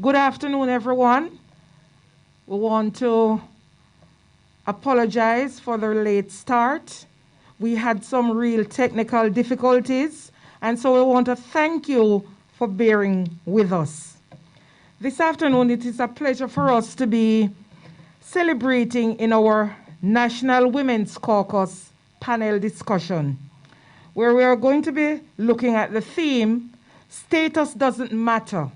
Good afternoon, everyone. We want to apologize for the late start. We had some real technical difficulties, and so we want to thank you for bearing with us. This afternoon, it is a pleasure for us to be celebrating in our National Women's Caucus panel discussion, where we are going to be looking at the theme, Status Doesn't Matter,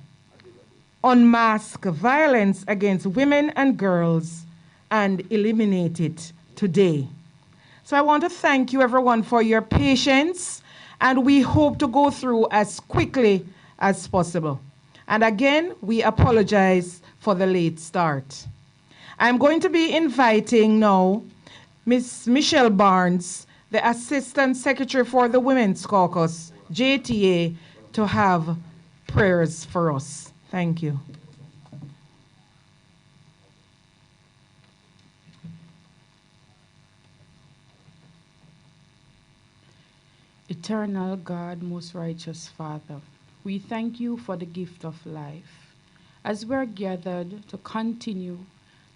Unmask Violence Against Women and Girls and Eliminate It Today. So I want to thank you everyone for your patience, and we hope to go through as quickly as possible. And again, we apologize for the late start. I'm going to be inviting now Ms. Michelle Barnes, the Assistant Secretary for the Women's Caucus, JTA, to have prayers for us. Thank you. Eternal God, most righteous Father, we thank you for the gift of life. As we're gathered to continue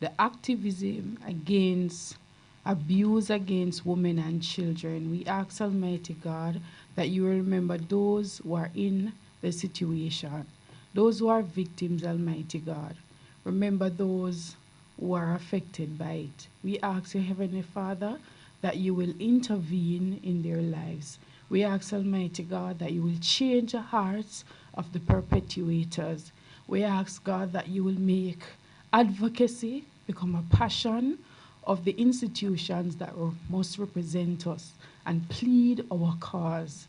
the activism against abuse against women and children, we ask Almighty God that you will remember those who are in the situation, those who are victims, Almighty God. Remember those who are affected by it. We ask you, Heavenly Father, that you will intervene in their lives. We ask, Almighty God, that you will change the hearts of the perpetuators. We ask, God, that you will make advocacy become a passion of the institutions that must represent us and plead our cause.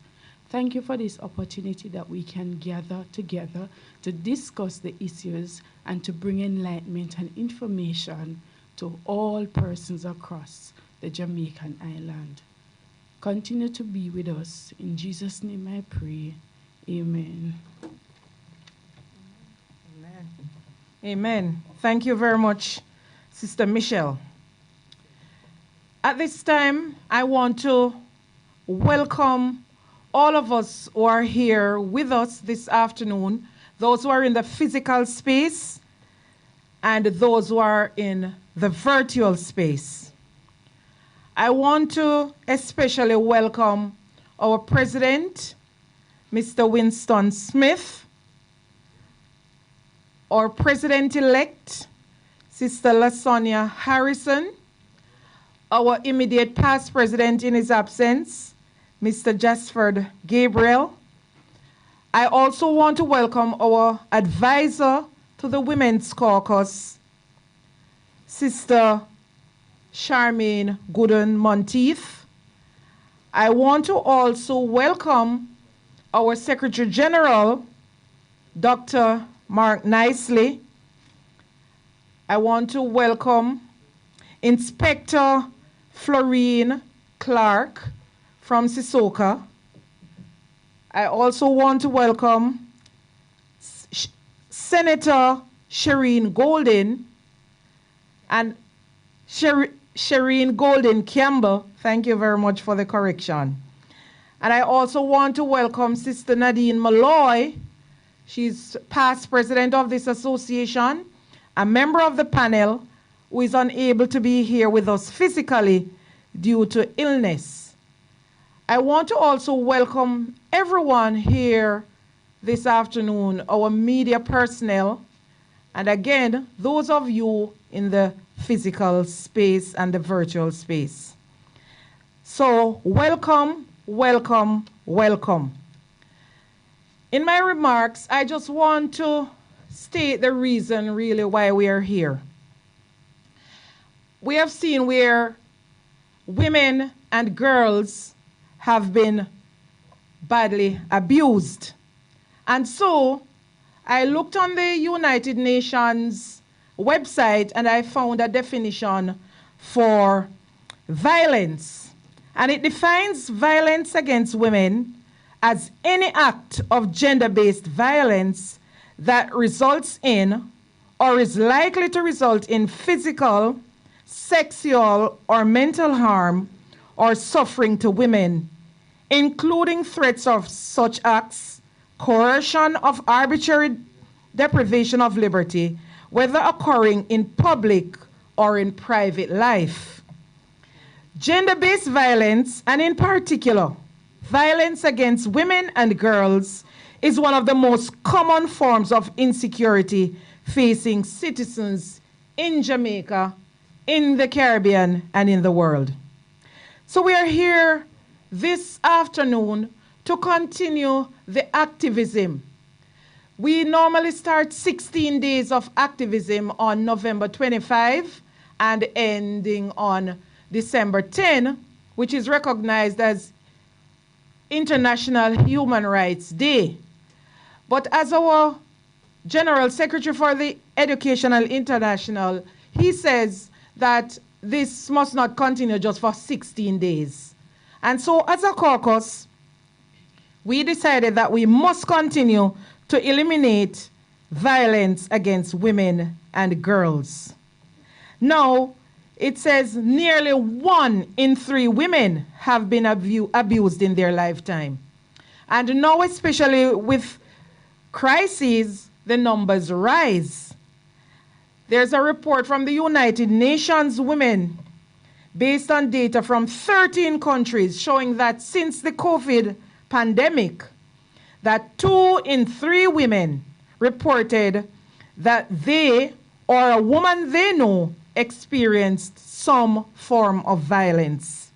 Thank you for this opportunity that we can gather together to discuss the issues and to bring enlightenment and information to all persons across the Jamaican island. Continue to be with us. In Jesus' name I pray. Amen. Amen. Amen. Thank you very much, Sister Michelle. At this time, I want to welcome all of us who are here with us this afternoon, those who are in the physical space and those who are in the virtual space. I want to especially welcome our President, Mr. Winston Smith, our President-elect, Sister LaSonia Harrison, our immediate past President in his absence, Mr. Jasford Gabriel. I also want to welcome our advisor to the Women's Caucus, Sister Charmaine Gooden-Monteith. I want to also welcome our Secretary General, Dr. Mark Nicely. I want to welcome Inspector Florine Clark from Sisoka. I also want to welcome Senator Sharin Golden and Sharin Golden Campbell. Thank you very much for the correction. And I also want to welcome Sister Nadine Malloy. She's past president of this association, a member of the panel who is unable to be here with us physically due to illness. I want to also welcome everyone here this afternoon, our media personnel, and again, those of you in the physical space and the virtual space. So welcome, welcome, welcome. In my remarks, I just want to state the reason really why we are here. We have seen where women and girls have been badly abused. And so I looked on the United Nations website and I found a definition for violence. And it defines violence against women as any act of gender-based violence that results in or is likely to result in physical, sexual, or mental harm or suffering to women, including threats of such acts, coercion of arbitrary deprivation of liberty, whether occurring in public or in private life. Gender-based violence, and in particular, violence against women and girls, is one of the most common forms of insecurity facing citizens in Jamaica, in the Caribbean, and in the world. So we are here this afternoon to continue the activism. We normally start 16 days of activism on November 25 and ending on December 10, which is recognized as International Human Rights Day. But as our General Secretary for the Educational International, he says that this must not continue just for 16 days. And so as a caucus, we decided that we must continue to eliminate violence against women and girls. Now, it says nearly 1 in 3 women have been abused in their lifetime. And now, especially with crises, the numbers rise. There's a report from the United Nations Women based on data from 13 countries showing that since the COVID pandemic, that 2 in 3 women reported that they or a woman they know experienced some form of violence.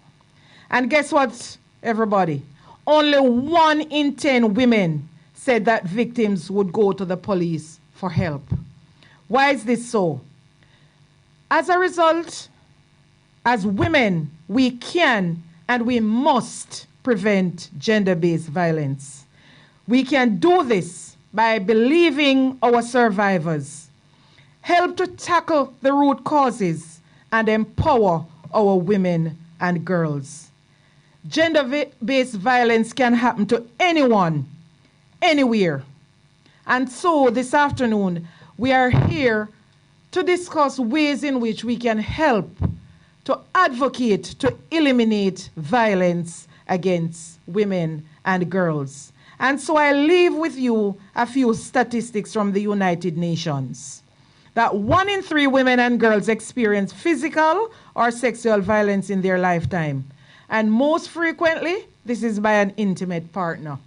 And guess what, everybody? Only 1 in 10 women said that victims would go to the police for help. Why is this so? As a result, as women, we can and we must prevent gender-based violence. We can do this by believing our survivors, help to tackle the root causes, and empower our women and girls. Gender-based violence can happen to anyone, anywhere. And so this afternoon, we are here to discuss ways in which we can help to advocate to eliminate violence against women and girls. And so I leave with you a few statistics from the United Nations. That 1 in 3 women and girls experience physical or sexual violence in their lifetime. And most frequently, this is by an intimate partner.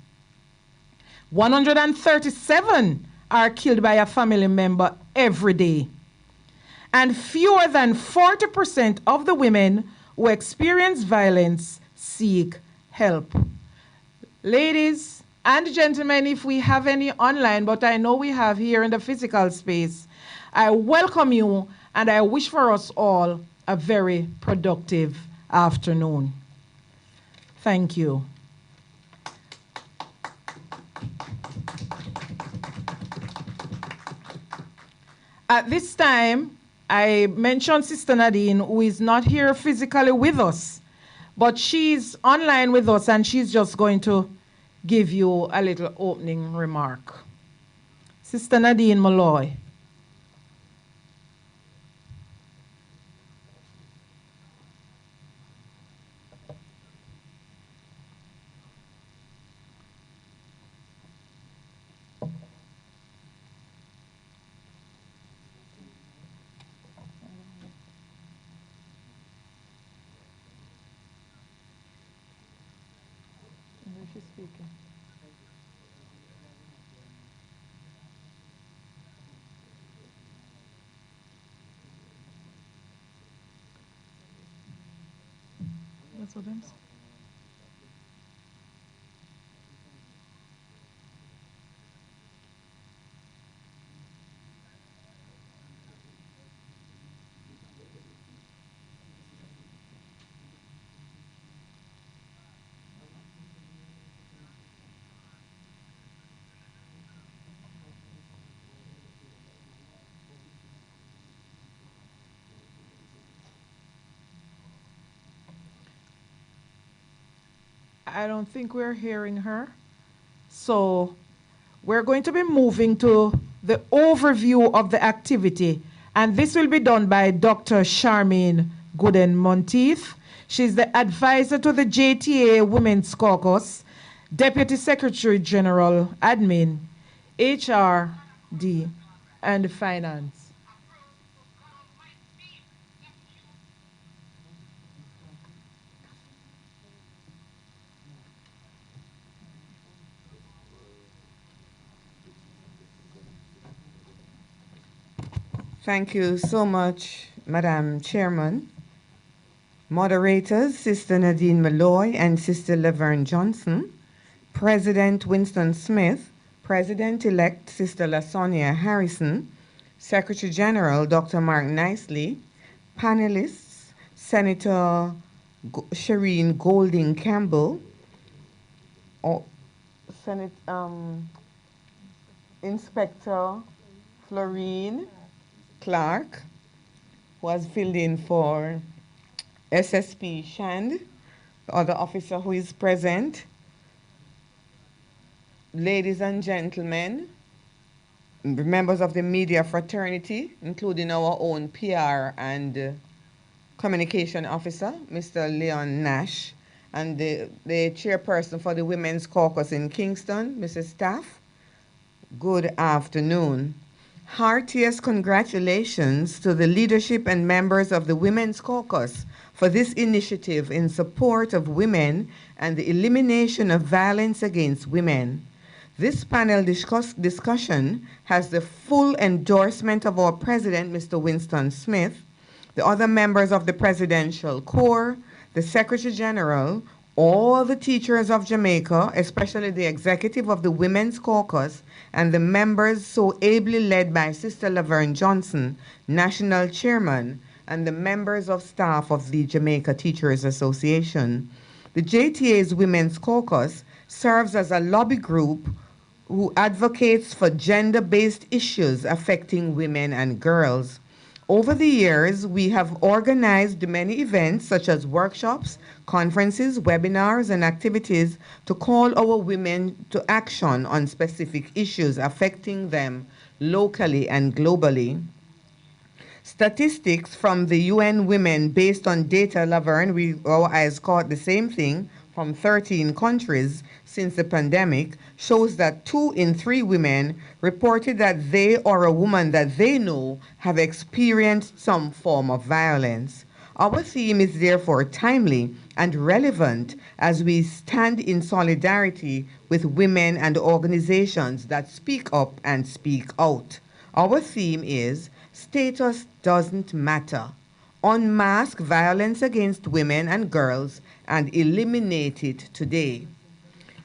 137 are killed by a family member every day. And fewer than 40% of the women who experience violence seek help. Ladies and gentlemen, if we have any online, but I know we have here in the physical space, I welcome you and I wish for us all a very productive afternoon. Thank you. At this time, I mentioned Sister Nadine, who is not here physically with us, but she's online with us and she's just going to give you a little opening remark. Sister Nadine Malloy. That's what I'm saying. I don't think we're hearing her. So we're going to be moving to the overview of the activity. And this will be done by Dr. Sharin Gooden-Monteith. She's the advisor to the JTA Women's Caucus, Deputy Secretary General, Admin, HR, D. And finance. Thank you so much, Madam Chairman. Moderators, Sister Nadine Malloy and Sister Laverne Johnson. President Winston Smith. President-elect Sister LaSonia Harrison. Secretary General Dr. Mark Nicely. Panelists, Senator Sharin Golding Campbell. Senate Inspector Florine Clark, who has filled in for SSP Shand, the other officer who is present. Ladies and gentlemen, members of the media fraternity, including our own PR and communication officer, Mr. Leon Nash, and the chairperson for the Women's Caucus in Kingston, Mrs. Staff, good afternoon. Heartiest congratulations to the leadership and members of the Women's Caucus for this initiative in support of women and the elimination of violence against women. This panel discussion has the full endorsement of our President, Mr. Winston Smith, the other members of the Presidential Corps, the Secretary General, all the teachers of Jamaica, especially the executive of the Women's Caucus, and the members so ably led by Sister Laverne Johnson, National Chairman, and the members of staff of the Jamaica Teachers Association. The JTA's Women's Caucus serves as a lobby group who advocates for gender-based issues affecting women and girls. Over the years, we have organized many events such as workshops, conferences, webinars, and activities to call our women to action on specific issues affecting them locally and globally. Statistics from the UN Women based on data, Laverne, our eyes caught the same thing, from 13 countries since the pandemic, shows that 2 in 3 women reported that they or a woman that they know have experienced some form of violence. Our theme is therefore timely and relevant as we stand in solidarity with women and organizations that speak up and speak out. Our theme is Status Doesn't Matter. Unmask violence against women and girls and eliminate it today.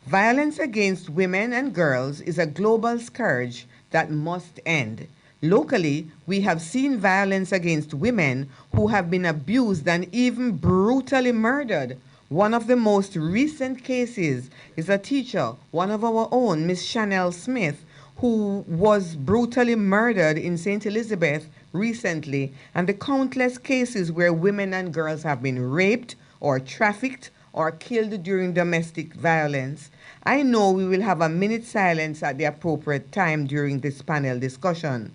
Violence against women and girls is a global scourge that must end. Locally, we have seen violence against women who have been abused and even brutally murdered. One of the most recent cases is a teacher, one of our own, Miss Chanel Smith, who was brutally murdered in St. Elizabeth recently, and the countless cases where women and girls have been raped or trafficked or killed during domestic violence. I know we will have a minute silence at the appropriate time during this panel discussion.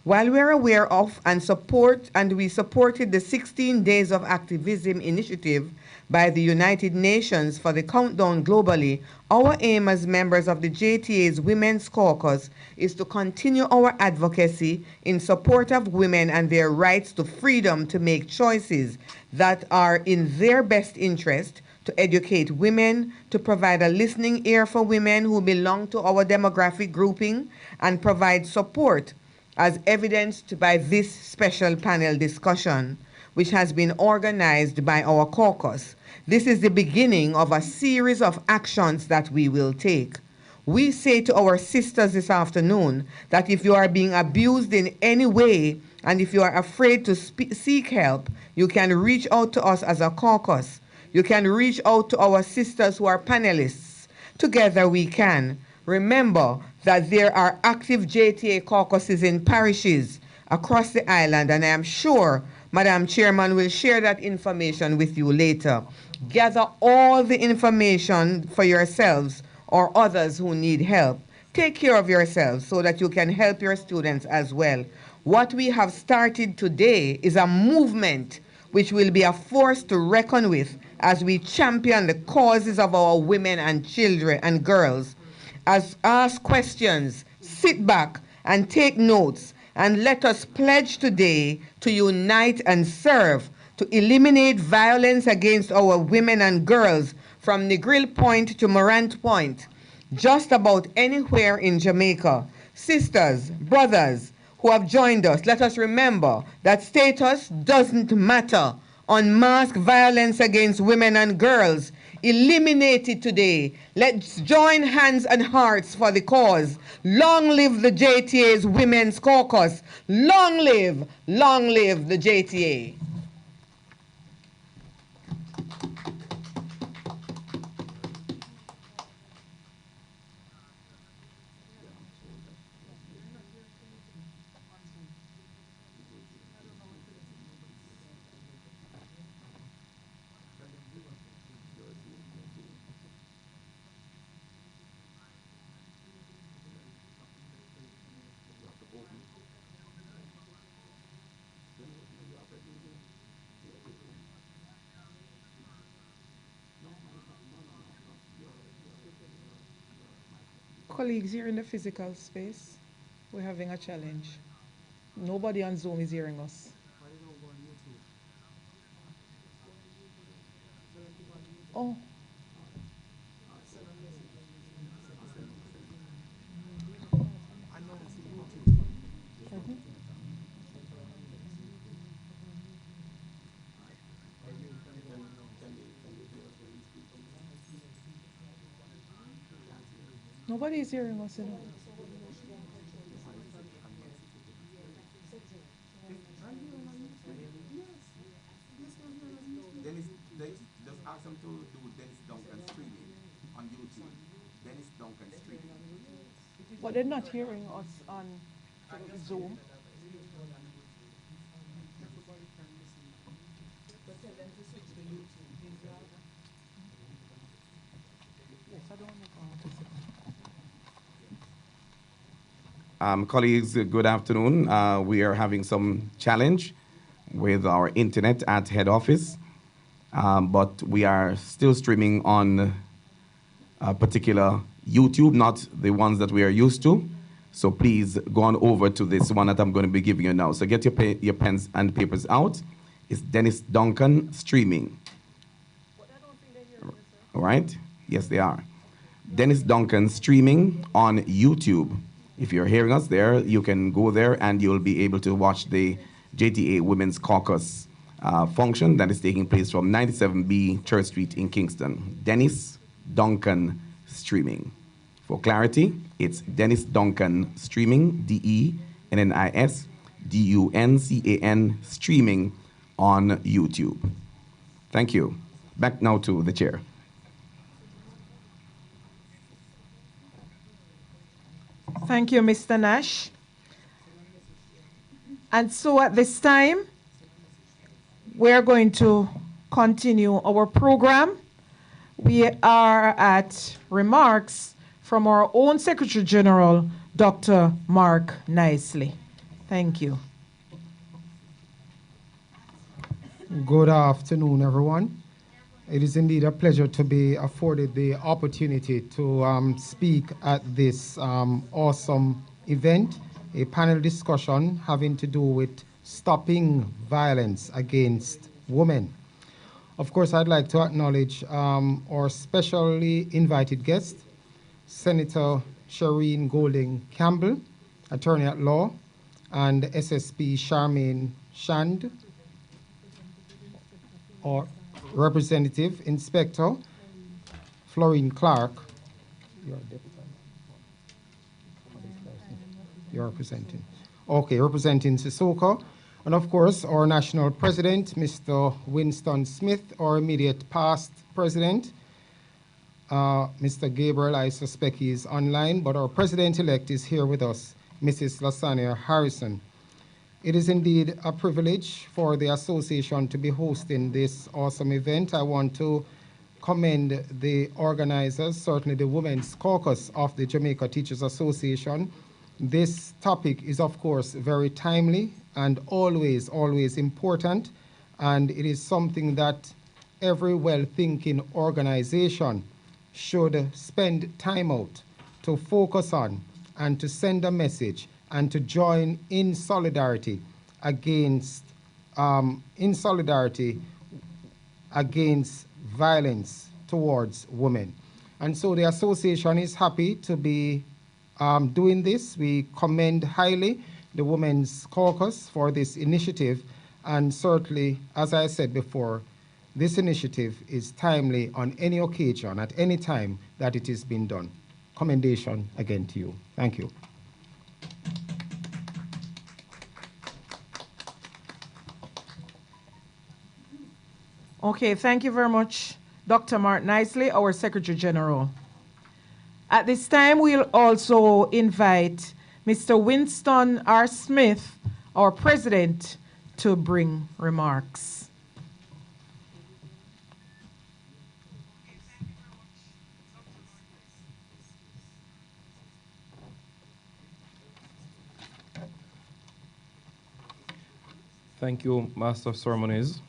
While we're aware of and we supported the 16 Days of Activism initiative by the United Nations for the countdown globally, our aim as members of the JTA's Women's Caucus is to continue our advocacy in support of women and their rights to freedom to make choices that are in their best interest, to educate women, to provide a listening ear for women who belong to our demographic grouping, and provide support as evidenced by this special panel discussion, which has been organized by our caucus. This is the beginning of a series of actions that we will take. We say to our sisters this afternoon that if you are being abused in any way, and if you are afraid to seek help, you can reach out to us as a caucus. You can reach out to our sisters who are panelists. Together we can. Remember that there are active JTA caucuses in parishes across the island, and I am sure Madam Chairman will share that information with you later. Gather all the information for yourselves or others who need help. Take care of yourselves so that you can help your students as well. What we have started today is a movement which will be a force to reckon with as we champion the causes of our women and children and girls. Ask questions, sit back, and take notes, and let us pledge today to unite and serve to eliminate violence against our women and girls from Negril Point to Morant Point, just about anywhere in Jamaica. Sisters, brothers who have joined us, let us remember that status doesn't matter. Unmask violence against women and girls. Eliminate it today. Let's join hands and hearts for the cause. Long live the JTA's Women's Caucus. Long live the JTA. Colleagues here in the physical space, we're having a challenge. Nobody on Zoom is hearing us. Oh. Nobody is hearing us, you know. Just ask them to do Dennis Duncan streaming on YouTube. Dennis Duncan streaming. But they're not hearing us on Zoom. Colleagues, good afternoon. We are having some challenge with our internet at head office, but we are still streaming on a particular YouTube, not the ones that we are used to. So please go on over to this one that I'm going to be giving you now. So get your pens and papers out. It's Dennis Duncan streaming. All right? Yes, they are. Dennis Duncan streaming on YouTube. If you're hearing us there, you can go there and you'll be able to watch the JTA Women's Caucus function that is taking place from 97B Church Street in Kingston. Dennis Duncan streaming. For clarity, it's Dennis Duncan streaming, DENNIS DUNCAN streaming on YouTube. Thank you. Back now to the chair. Thank you, Mr. Nash. And so at this time, we're going to continue our program. We are at remarks from our own Secretary General, Dr. Mark Nicely. Thank you. Good afternoon, everyone. It is indeed a pleasure to be afforded the opportunity to speak at this awesome event, a panel discussion having to do with stopping violence against women. Of course, I'd like to acknowledge our specially invited guest, Senator Sharin Golding Campbell, Attorney at Law, and SSP Charmaine Shand, or Representative Inspector Florine Clark. You're representing. Okay, representing Sissoko. And of course, our national president, Mr. Winston Smith, our immediate past president. Mr. Gabriel, I suspect he is online, but our president-elect is here with us, Mrs. Lasania Harrison. It is indeed a privilege for the association to be hosting this awesome event. I want to commend the organizers, certainly the Women's Caucus of the Jamaica Teachers Association. This topic is, of course, very timely and always, always important, and it is something that every well-thinking organization should spend time out to focus on and to send a message and to join in solidarity against violence towards women. And so the association is happy to be doing this. We commend highly the Women's Caucus for this initiative, and certainly, as I said before, this initiative is timely on any occasion, at any time that it is being done. Commendation again to you. Thank you. Okay, thank you very much, Dr. Martin Isley, our Secretary General. At this time, we'll also invite Mr. Winston R. Smith, our President, to bring remarks. Thank you, Master of Ceremonies.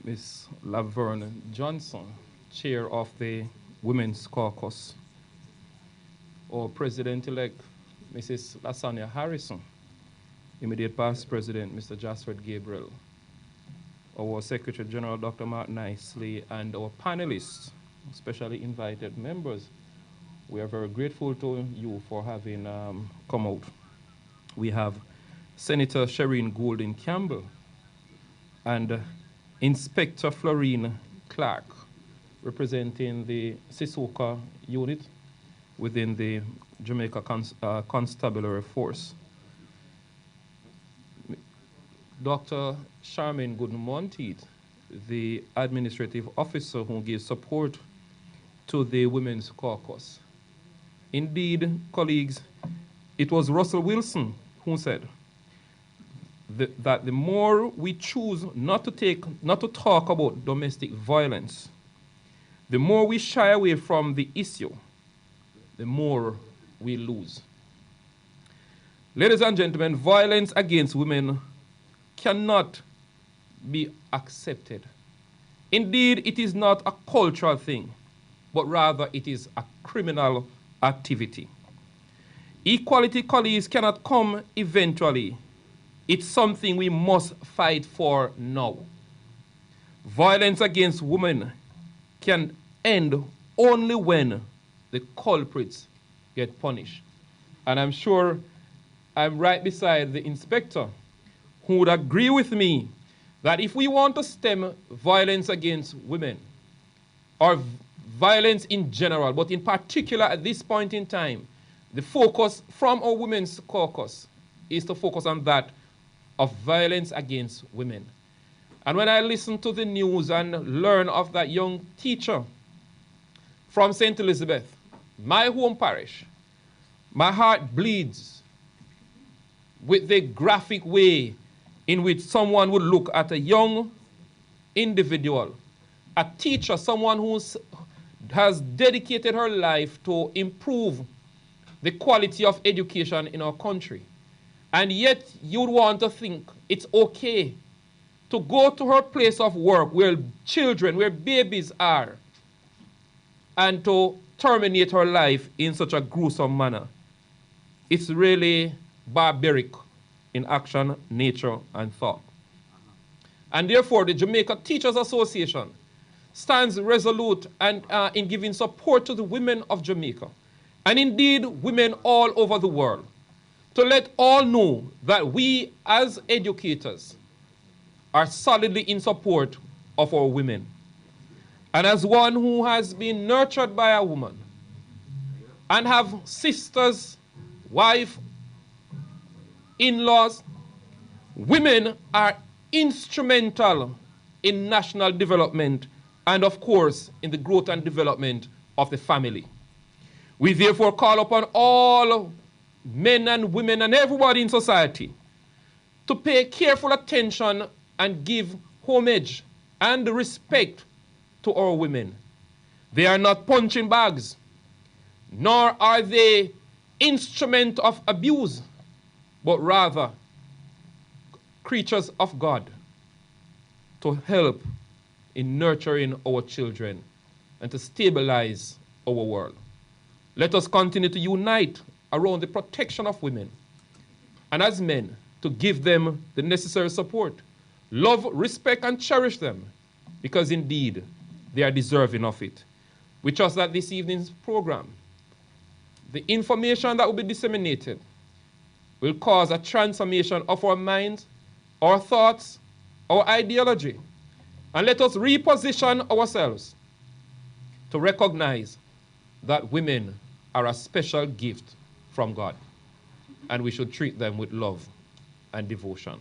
Ms. Laverne Johnson, Chair of the Women's Caucus. Our President-elect, Mrs. Lasanya Harrison. Immediate past President, Mr. Jasford Gabriel. Our Secretary General, Dr. Martin Isley, and our panelists, especially invited members. We are very grateful to you for having come out. We have Senator Sharin Golden Campbell and Inspector Florine Clark, representing the Sissoka unit within the Jamaica Constabulary Force. Dr. Charmaine Gooden-Monteith, the administrative officer who gives support to the Women's Caucus. Indeed, colleagues, it was Russell Wilson who said that the more we choose not to talk about domestic violence, the more we shy away from the issue, the more we lose. Ladies and gentlemen, violence against women cannot be accepted. Indeed, it is not a cultural thing, but rather it is a criminal activity. Equality, colleagues, cannot come eventually. It's something we must fight for now. Violence against women can end only when the culprits get punished. And I'm sure I'm right beside the inspector who would agree with me that if we want to stem violence against women, or violence in general, but in particular at this point in time, the focus from our Women's Caucus is to focus on that of violence against women. And when I listen to the news and learn of that young teacher from St. Elizabeth, my home parish, my heart bleeds with the graphic way in which someone would look at a young individual, a teacher, someone who has dedicated her life to improve the quality of education in our country. And yet you'd want to think it's okay to go to her place of work where children, where babies are, and to terminate her life in such a gruesome manner. It's really barbaric in action, nature, and thought. And therefore, the Jamaica Teachers Association stands resolute and in giving support to the women of Jamaica, and indeed women all over the world, to let all know that we as educators are solidly in support of our women. And as one who has been nurtured by a woman and have sisters, wife, in-laws, women are instrumental in national development and, of course, in the growth and development of the family. We therefore call upon all men and women and everybody in society to pay careful attention and give homage and respect to our women. They are not punching bags, nor are they instrument of abuse, but rather creatures of God to help in nurturing our children and to stabilize our world. Let us continue to unite around the protection of women, and as men, to give them the necessary support, love, respect, and cherish them, because indeed they are deserving of it. We trust that this evening's program, the information that will be disseminated, will cause a transformation of our minds, our thoughts, our ideology, and let us reposition ourselves to recognize that women are a special gift from God, and we should treat them with love and devotion.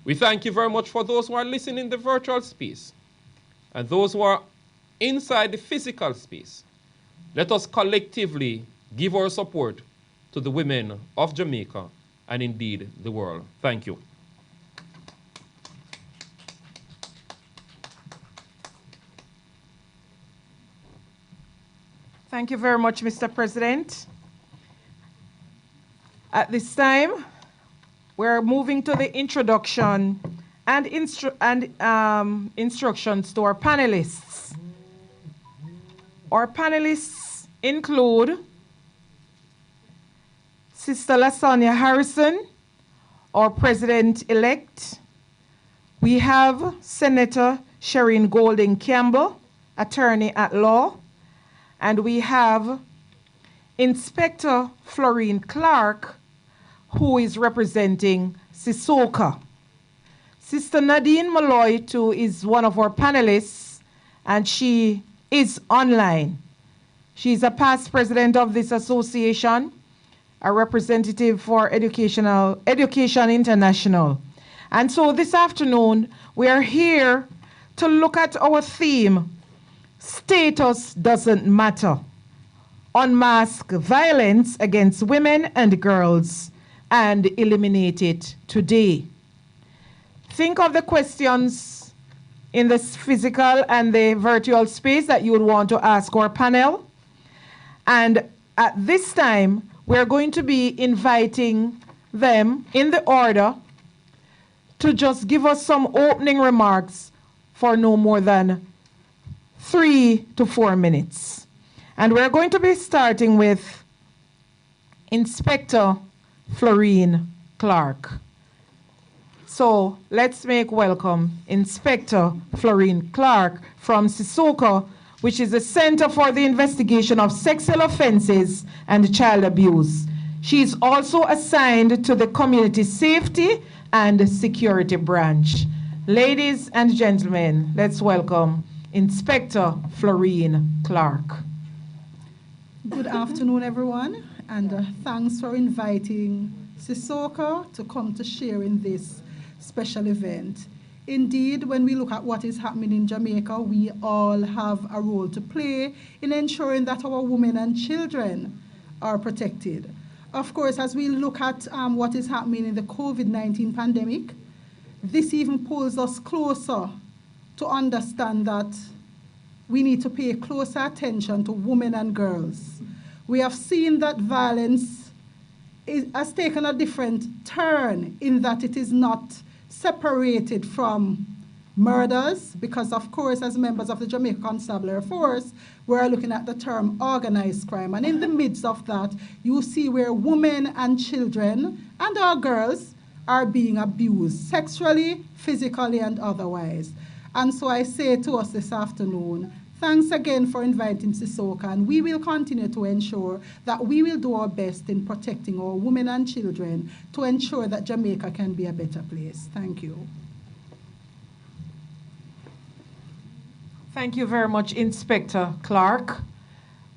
We thank you very much for those who are listening in the virtual space and those who are inside the physical space. Let us collectively give our support to the women of Jamaica and indeed the world. Thank you. Thank you very much, Mr. President. At this time, we're moving to the introduction and instructions to our panelists. Our panelists include Sister Lasagna Harrison, our President-elect. We have Senator Sharin Golding Campbell, Attorney at Law. And we have Inspector Florine Clark, who is representing SISOCA. Sister Nadine Malloy, too, is one of our panelists, and she is online. She's a past president of this association, a representative for Education International. And so this afternoon, we are here to look at our theme, Status Doesn't Matter. Unmask violence against women and girls and eliminate it today. Think of the questions in the physical and the virtual space that you would want to ask our panel. And at this time, we're going to be inviting them in the order to just give us some opening remarks for no more than 3 to 4 minutes. And we're going to be starting with Inspector Florine Clark. So let's make welcome Inspector Florine Clark from SISOCA, which is the Center for the Investigation of Sexual Offences and Child Abuse. She is also assigned to the Community Safety and Security Branch. Ladies and gentlemen, let's welcome Inspector Florine Clark. Good afternoon, everyone, and thanks for inviting SISOCA to come to share in this special event. Indeed, when we look at what is happening in Jamaica, we all have a role to play in ensuring that our women and children are protected. Of course, as we look at what is happening in the COVID-19 pandemic, this even pulls us closer to understand that we need to pay closer attention to women and girls. We have seen that violence has taken a different turn in that it is not separated from murders, because of course, as members of the Jamaica Constabulary Force, we're looking at the term organized crime. And in the midst of that, you see where women and children and our girls are being abused sexually, physically, and otherwise. And so I say to us this afternoon, thanks again for inviting SISOCA, and we will continue to ensure that we will do our best in protecting our women and children to ensure that Jamaica can be a better place. Thank you. Thank you very much, Inspector Clark.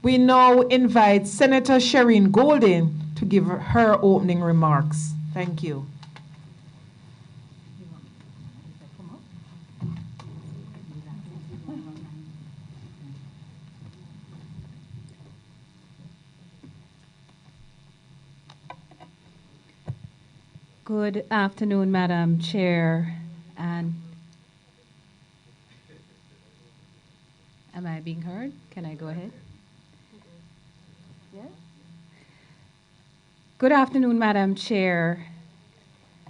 We now invite Senator Sharin Golding to give her opening remarks. Thank you. Good afternoon, Madam Chair. And am I being heard? Can I go ahead? Yes. Good afternoon, Madam Chair,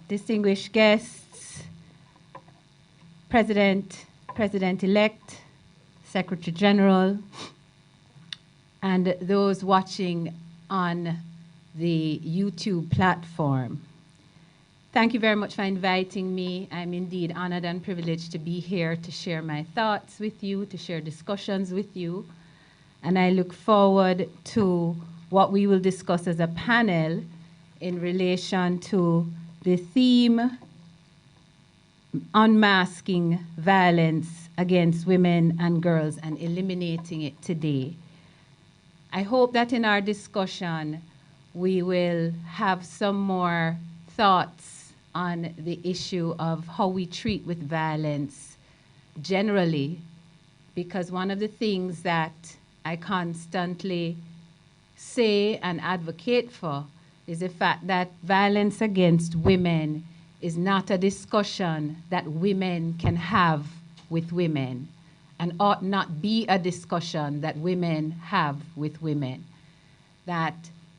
distinguished guests, President-elect, Secretary General, and those watching on the YouTube platform. Thank you very much for inviting me. I'm indeed honored and privileged to be here to share my thoughts with you, to share discussions with you. And I look forward to what we will discuss as a panel in relation to the theme, unmasking violence against women and girls and eliminating it today. I hope that in our discussion, we will have some more thoughts on the issue of how we treat with violence generally, because one of the things that I constantly say and advocate for is the fact that violence against women is not a discussion that women can have with women and ought not be a discussion that women have with women. That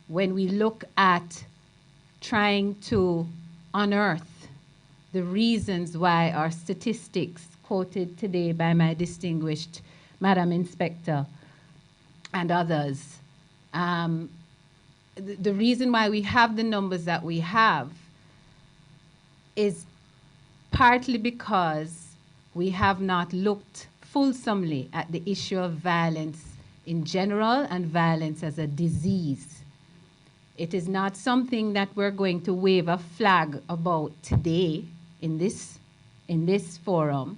when we look at trying to unearth the reasons why our statistics quoted today by my distinguished Madam Inspector and others, the reason why we have the numbers that we have is partly because we have not looked fulsomely at the issue of violence in general and violence as a disease. It is not something that we're going to wave a flag about today in this forum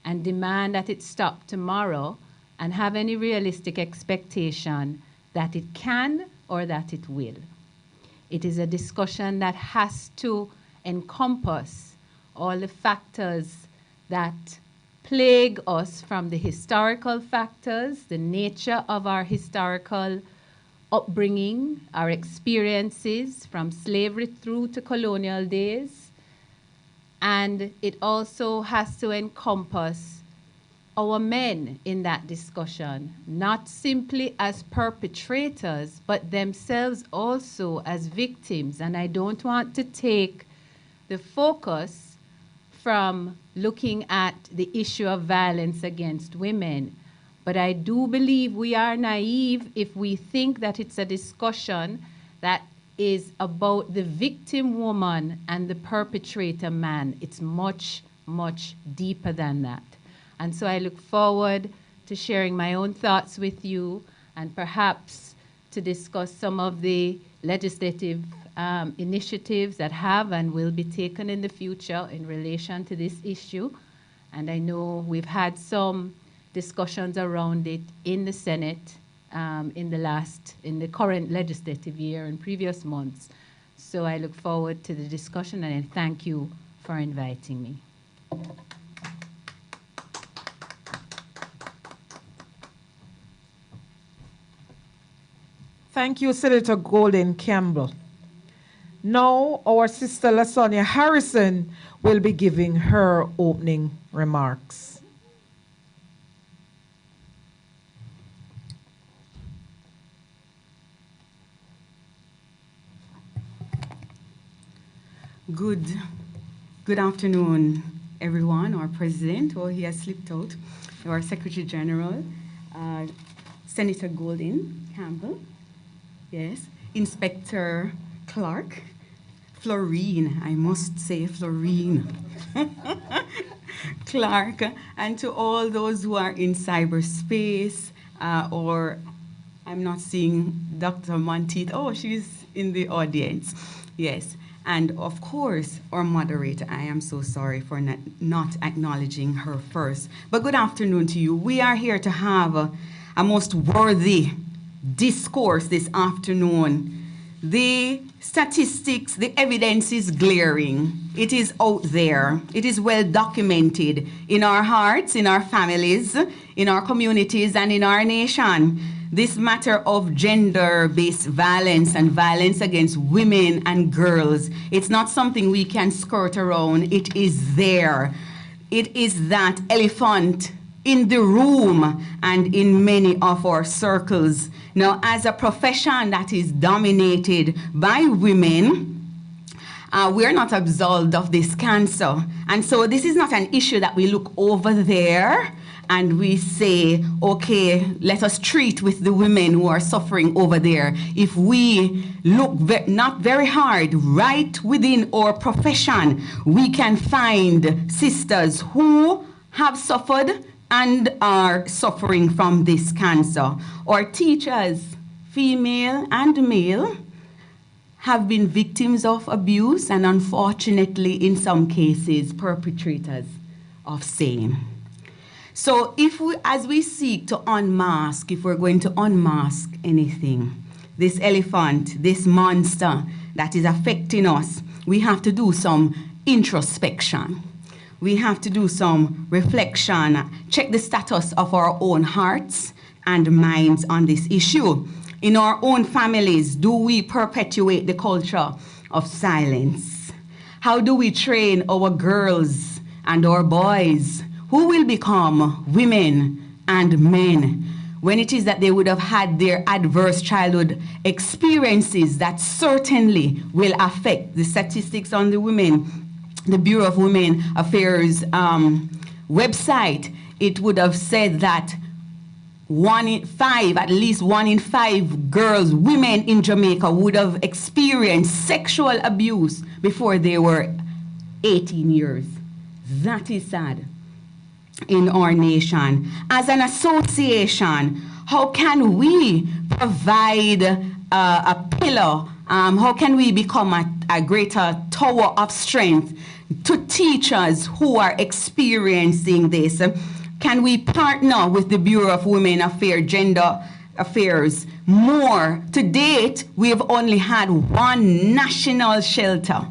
and demand that it stop tomorrow and have any realistic expectation that it can or that it will. It is a discussion that has to encompass all the factors that plague us, from the historical factors, the nature of our historical upbringing, our experiences from slavery through to colonial days. And it also has to encompass our men in that discussion, not simply as perpetrators, but themselves also as victims. And I don't want to take the focus from looking at the issue of violence against women. But I do believe we are naive if we think that it's a discussion that is about the victim woman and the perpetrator man. It's much, much deeper than that. And so I look forward to sharing my own thoughts with you and perhaps to discuss some of the legislative initiatives that have and will be taken in the future in relation to this issue. And I know we've had some discussions around it in the Senate in the current legislative year and previous months. So I look forward to the discussion, and I thank you for inviting me. Thank you, Senator Golden Campbell. Now, our sister LaSonia Harrison will be giving her opening remarks. Good afternoon, everyone. Our President, he has slipped out, our Secretary General, Senator Golden Campbell, yes, Inspector Clark, Florine, I must say Florine, Clark, and to all those who are in cyberspace, or I'm not seeing Dr. Monteith. Oh, she's in the audience, yes. And of course, our moderator, I am so sorry for not acknowledging her first. But good afternoon to you. We are here to have a most worthy discourse this afternoon. The statistics, the evidence is glaring. It is out there. It is well documented in our hearts, in our families, in our communities, and in our nation. This matter of gender-based violence and violence against women and girls, it's not something we can skirt around. It is there. It is that elephant in the room and in many of our circles. Now, as a profession that is dominated by women, we're not absolved of this cancer. And so this is not an issue that we look over there and we say, okay, let us treat with the women who are suffering over there. If we look not very hard right within our profession, we can find sisters who have suffered and are suffering from this cancer. Our teachers, female and male, have been victims of abuse and unfortunately, in some cases, perpetrators of same. So as we seek to unmask, if we're going to unmask anything, this elephant, this monster that is affecting us, we have to do some introspection. We have to do some reflection, check the status of our own hearts and minds on this issue. In our own families, do we perpetuate the culture of silence? How do we train our girls and our boys who will become women and men when it is that they would have had their adverse childhood experiences that certainly will affect the statistics on the women, the Bureau of Women Affairs website? It would have said that at least one in five girls, women in Jamaica would have experienced sexual abuse before they were 18 years. That is sad in our nation. As an association, how can we provide a pillar? How can we become a greater tower of strength to teachers who are experiencing this? Can we partner with the Bureau of Women Affairs, Gender Affairs more? To date, we have only had one national shelter.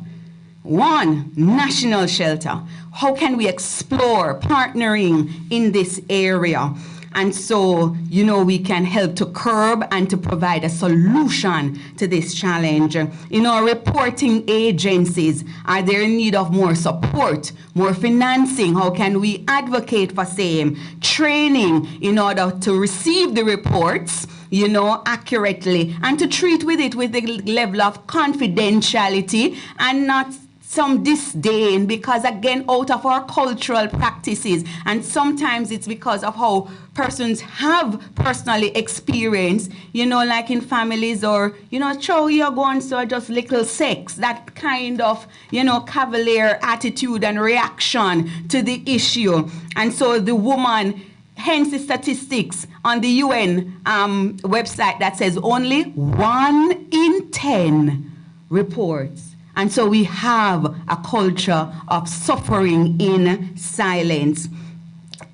One national shelter. How can we explore partnering in this area? And so, you know, we can help to curb and to provide a solution to this challenge. In our reporting agencies, are there in need of more support, more financing? How can we advocate for same training in order to receive the reports, you know, accurately and to treat with it with the level of confidentiality and not some disdain, because again, out of our cultural practices, and sometimes it's because of how persons have personally experienced, you know, like in families or, you know, chow you're going so just little sex, that kind of, you know, cavalier attitude and reaction to the issue. And so the woman, hence the statistics on the UN website that says only 1 in 10 reports. And so we have a culture of suffering in silence.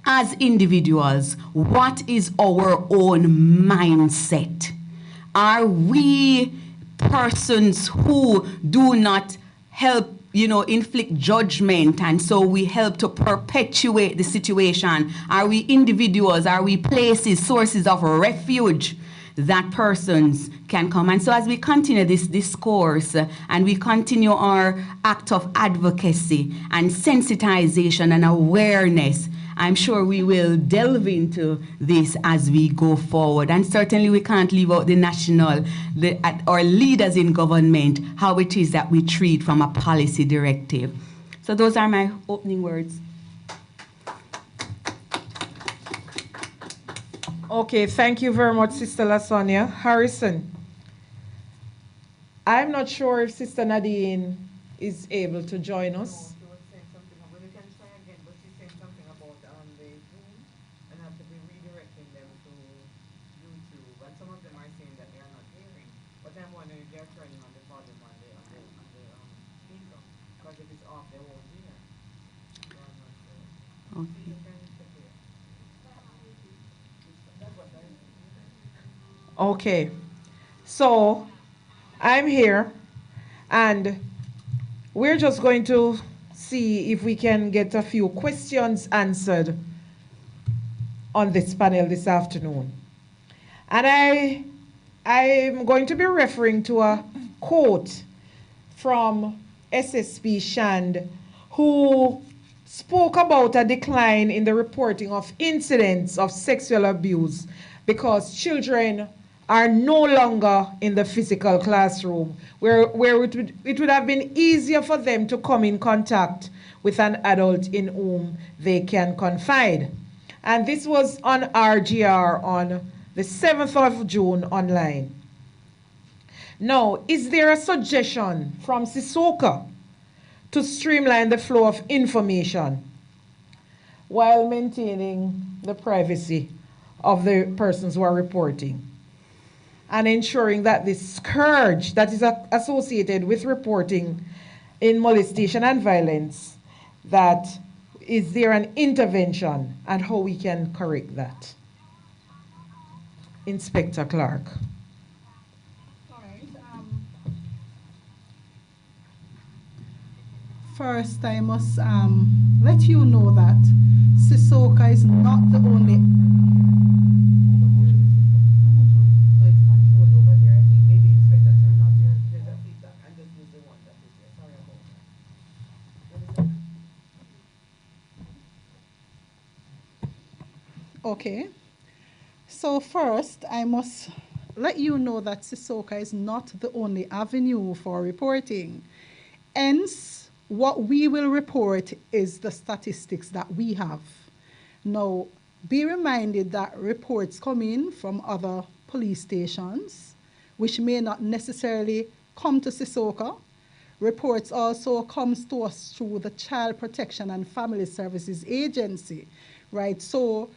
As individuals, what is our own mindset? Are we persons who do not help, you know, inflict judgment, and so we help to perpetuate the situation? Are we individuals? Are we places, sources of refuge that persons can come? And so as we continue this discourse and we continue our act of advocacy and sensitization and awareness, I'm sure we will delve into this as we go forward. And certainly we can't leave out our leaders in government, how it is that we treat from a policy directive. So those are my opening words. Okay, thank you very much, Sister Lasonia. Harrison, I'm not sure if Sister Nadine is able to join us. Okay, so I'm here and we're just going to see if we can get a few questions answered on this panel this afternoon. And I'm going to be referring to a quote from SSP Shand, who spoke about a decline in the reporting of incidents of sexual abuse because children are no longer in the physical classroom, where it would have been easier for them to come in contact with an adult in whom they can confide. And this was on RGR on the 7th of June online. Now, is there a suggestion from Sissoka to streamline the flow of information while maintaining the privacy of the persons who are reporting and ensuring that the scourge that is associated with reporting in molestation and violence, that is there an intervention and how we can correct that? Inspector Clark. First, I must let you know that Sissoka is not the only. Okay. So first, I must let you know that Sissoka is not the only avenue for reporting. Hence, what we will report is the statistics that we have. Now, be reminded that reports come in from other police stations, which may not necessarily come to Sissoka. Reports also comes to us through the Child Protection and Family Services Agency, right? So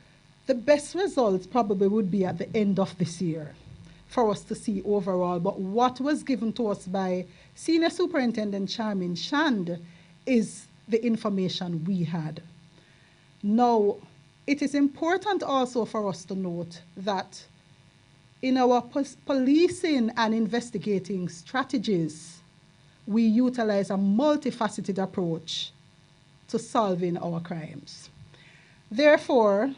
the best results probably would be at the end of this year for us to see overall. But what was given to us by Senior Superintendent Sharin Shand is the information we had. Now, it is important also for us to note that in our policing and investigating strategies, we utilize a multifaceted approach to solving our crimes. Therefore,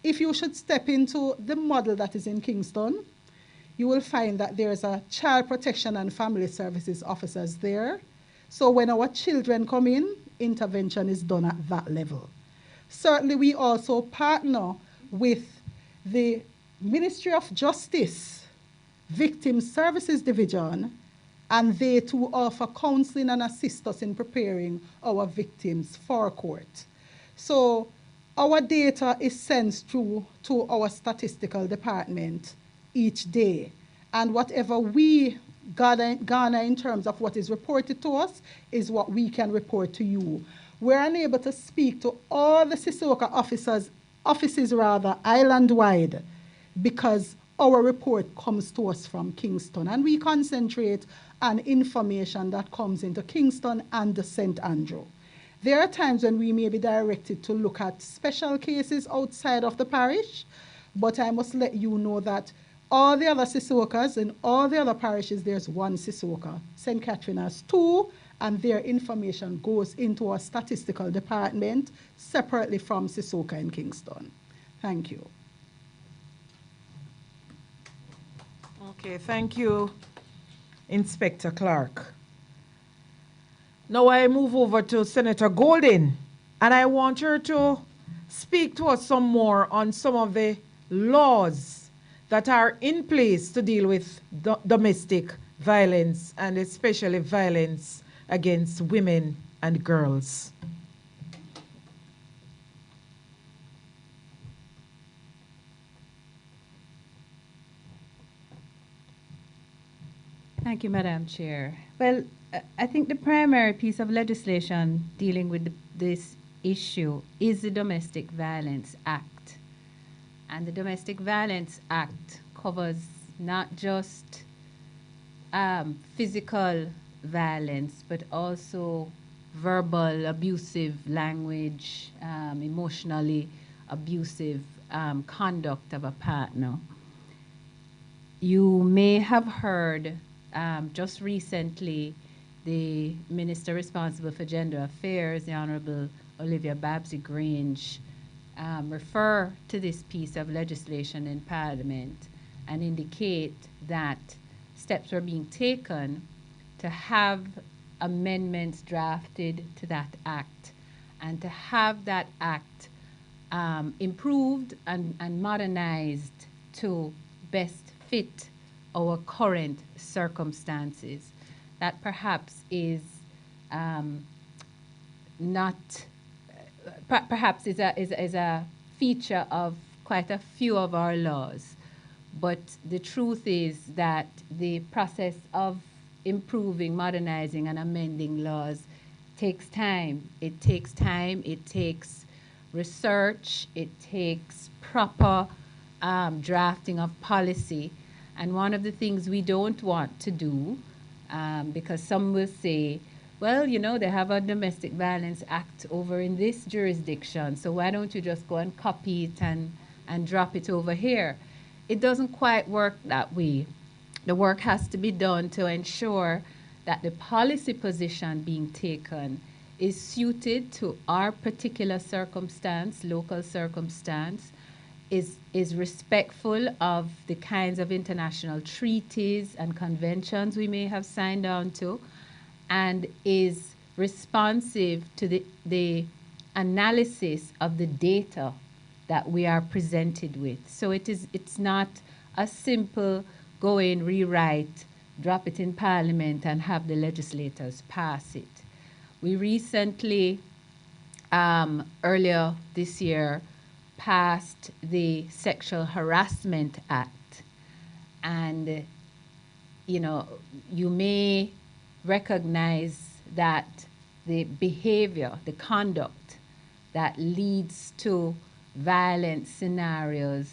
if you should step into the model that is in Kingston, you will find that there is a Child Protection and Family Services officers there. So when our children come in, intervention is done at that level. Certainly, we also partner with the Ministry of Justice, Victim Services Division, and they too offer counseling and assist us in preparing our victims for court. So our data is sent through to our statistical department each day. And whatever we garner in terms of what is reported to us is what we can report to you. We're unable to speak to all the Sissoka offices island-wide, because our report comes to us from Kingston. And we concentrate on information that comes into Kingston and the St. Andrew. There are times when we may be directed to look at special cases outside of the parish, but I must let you know that all the other Sissokas in all the other parishes, there's one Sissoka. St. Catherine has two, and their information goes into our statistical department separately from Sissoka in Kingston. Thank you. Okay, thank you, Inspector Clark. Now I move over to Senator Golden, and I want her to speak to us some more on some of the laws that are in place to deal with domestic violence, and especially violence against women and girls. Thank you, Madam Chair. Well, I think the primary piece of legislation dealing with this issue is the Domestic Violence Act. And the Domestic Violence Act covers not just physical violence, but also verbal abusive language, emotionally abusive conduct of a partner. You may have heard just recently the Minister responsible for Gender Affairs, the Honorable Olivia Babsy-Grange, refer to this piece of legislation in Parliament and indicate that steps were being taken to have amendments drafted to that act and to have that act improved and modernized to best fit our current circumstances. That perhaps is perhaps is a feature of quite a few of our laws. But the truth is that the process of improving, modernizing, and amending laws takes time. It takes time, it takes research, it takes proper drafting of policy. And one of the things we don't want to do, because some will say, well, you know, they have a Domestic Violence Act over in this jurisdiction, so why don't you just go and copy it and drop it over here? It doesn't quite work that way. The work has to be done to ensure that the policy position being taken is suited to our particular circumstance, local circumstance, is respectful of the kinds of international treaties and conventions we may have signed on to, and is responsive to the analysis of the data that we are presented with. So it's not a simple go in, rewrite, drop it in Parliament, and have the legislators pass it. We recently, earlier this year, passed the Sexual Harassment Act. And, you know, you may recognize that the behavior, the conduct that leads to violent scenarios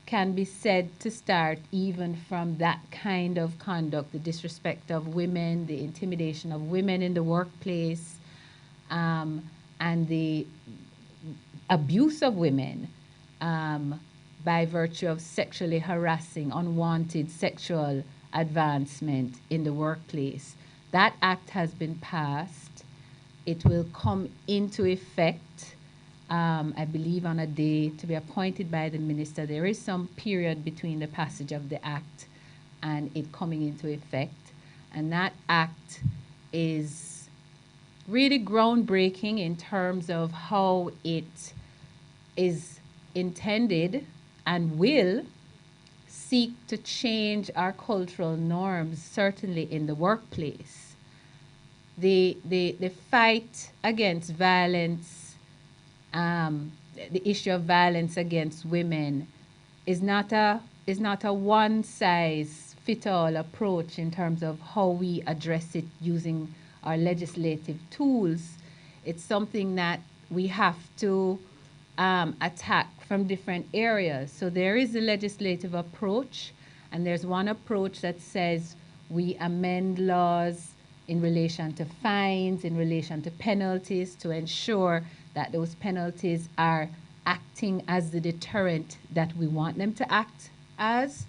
can be said to start even from that kind of conduct, the disrespect of women, the intimidation of women in the workplace, and the abuse of women by virtue of sexually harassing, unwanted sexual advancement in the workplace. That act has been passed. It will come into effect, I believe, on a day to be appointed by the minister. There is some period between the passage of the act and it coming into effect. And that act is really groundbreaking in terms of how it is intended and will seek to change our cultural norms, certainly in the workplace. The fight against violence, the issue of violence against women is not a one-size-fits-all approach in terms of how we address it using our legislative tools. It's something that we have to attack from different areas. So there is a legislative approach, and there's one approach that says we amend laws in relation to fines, in relation to penalties, to ensure that those penalties are acting as the deterrent that we want them to act as.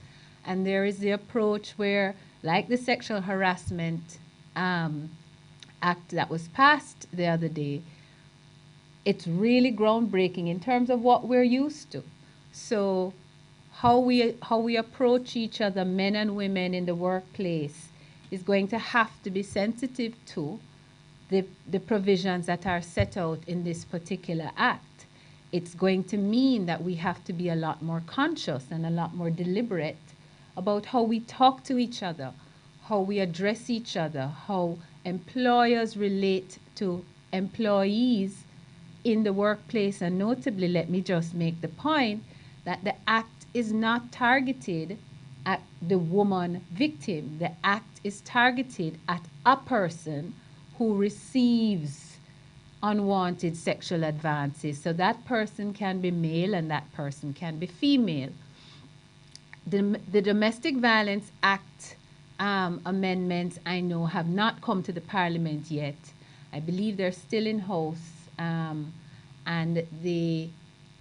And there is the approach where, like the Sexual Harassment Act that was passed the other day, it's really groundbreaking in terms of what we're used to. So how we approach each other, men and women in the workplace, is going to have to be sensitive to the provisions that are set out in this particular act. It's going to mean that we have to be a lot more conscious and a lot more deliberate about how we talk to each other, how we address each other, how employers relate to employees in the workplace. And notably, let me just make the point that the act is not targeted at the woman victim. The act is targeted at a person who receives unwanted sexual advances. So that person can be male and that person can be female. The Domestic Violence Act amendments, I know, have not come to the Parliament yet. I believe they're still in house, and the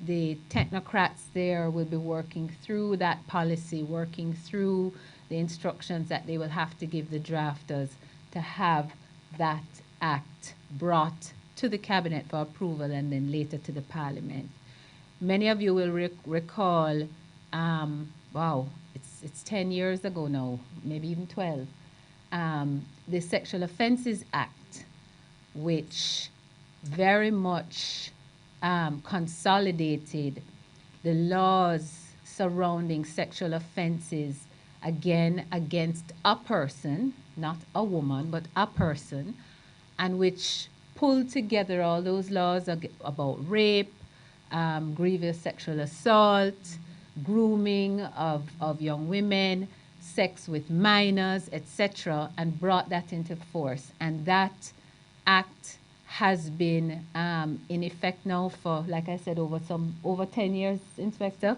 technocrats there will be working through that policy, working through the instructions that they will have to give the drafters to have that act brought to the Cabinet for approval and then later to the Parliament. Many of you will recall, wow, it's 10 years ago now, maybe even 12, the Sexual Offences Act, which very much consolidated the laws surrounding sexual offenses, again, against a person, not a woman, but a person, and which pulled together all those laws about rape, grievous sexual assault, grooming of young women, sex with minors, etc., and brought that into force. And that act has been in effect now for, like I said, over 10 years, Inspector?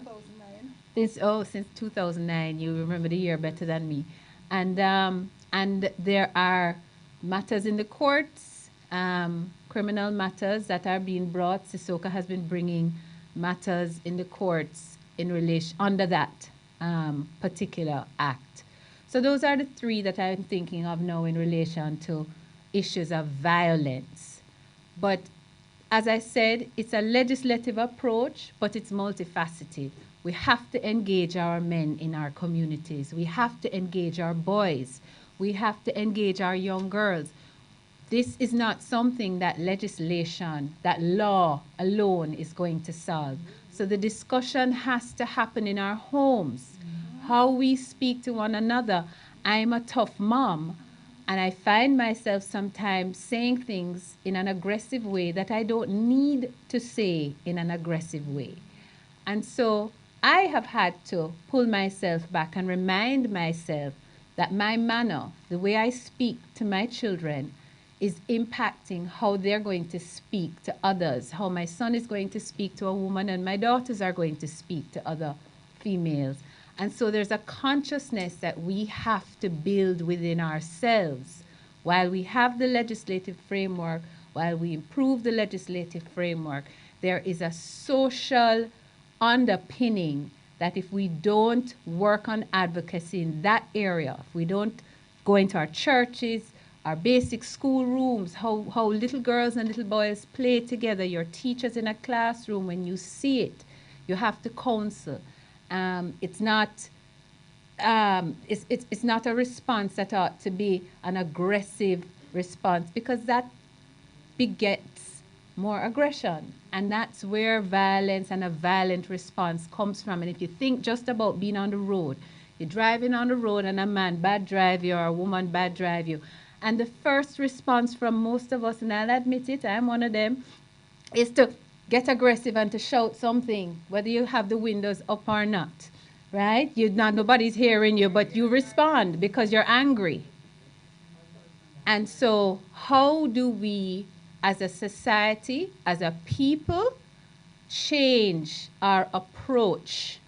2009. Since 2009. You remember the year better than me. And there are matters in the courts, criminal matters that are being brought. Sissoko has been bringing matters in the courts in relation under that particular act. So those are the three that I'm thinking of now in relation to issues of violence. But as I said, it's a legislative approach, but it's multifaceted. We have to engage our men in our communities. We have to engage our boys. We have to engage our young girls. This is not something that legislation, that law alone is going to solve. So the discussion has to happen in our homes, how we speak to one another. I'm a tough mom, and I find myself sometimes saying things in an aggressive way that I don't need to say in an aggressive way. And so I have had to pull myself back and remind myself that my manner, the way I speak to my children, is impacting how they're going to speak to others, how my son is going to speak to a woman and my daughters are going to speak to other females. And so there's a consciousness that we have to build within ourselves. While we have the legislative framework, while we improve the legislative framework, there is a social underpinning that if we don't work on advocacy in that area, if we don't go into our churches, our basic school rooms, how little girls and little boys play together, your teachers in a classroom, when you see it, you have to counsel. It's not a response that ought to be an aggressive response, because that begets more aggression. And that's where violence and a violent response comes from. And if you think just about being on the road, you're driving on the road and a man bad drive you or a woman bad drive you. And the first response from most of us, and I'll admit it, I'm one of them, is to get aggressive and to shout something, whether you have the windows up or not, right? Nobody's hearing you, but you respond because you're angry. And so how do we, as a society, as a people, change our approach,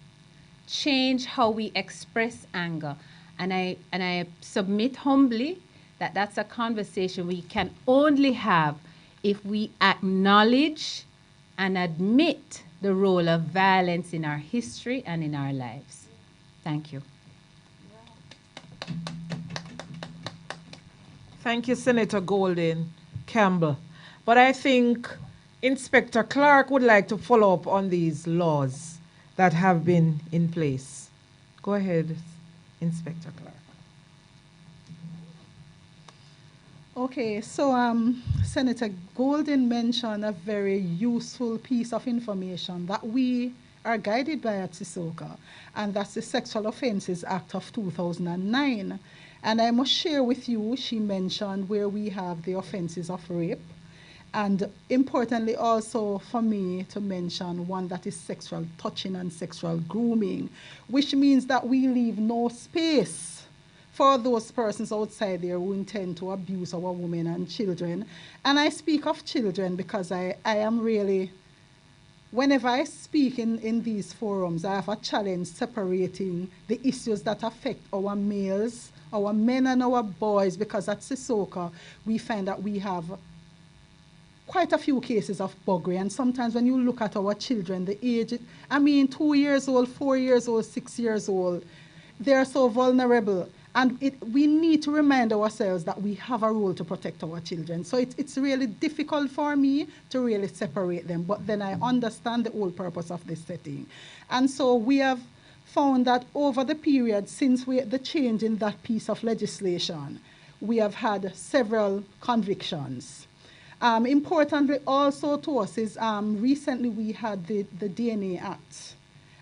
change how we express anger? And I submit humbly that that's a conversation we can only have if we acknowledge and admit the role of violence in our history and in our lives. Thank you. Thank you, Senator Golden Campbell. But I think Inspector Clark would like to follow up on these laws that have been in place. Go ahead, Inspector Clark. Okay, so Senator Golden mentioned a very useful piece of information that we are guided by at Sissoko, and that's the Sexual Offences Act of 2009. And I must share with you, she mentioned where we have the offences of rape, and importantly also for me to mention one that is sexual touching and sexual grooming, which means that we leave no space for those persons outside there who intend to abuse our women and children. And I speak of children because I am really, whenever I speak in these forums, I have a challenge separating the issues that affect our males, our men and our boys, because at Sissoko, we find that we have quite a few cases of buggery. And sometimes when you look at our children, the age, 2 years old, 4 years old, 6 years old, they are so vulnerable. And we need to remind ourselves that we have a role to protect our children. So it's really difficult for me to really separate them. But then I understand the whole purpose of this setting. And so we have found that over the period since the change in that piece of legislation, we have had several convictions. Importantly also to us is recently we had the DNA Act.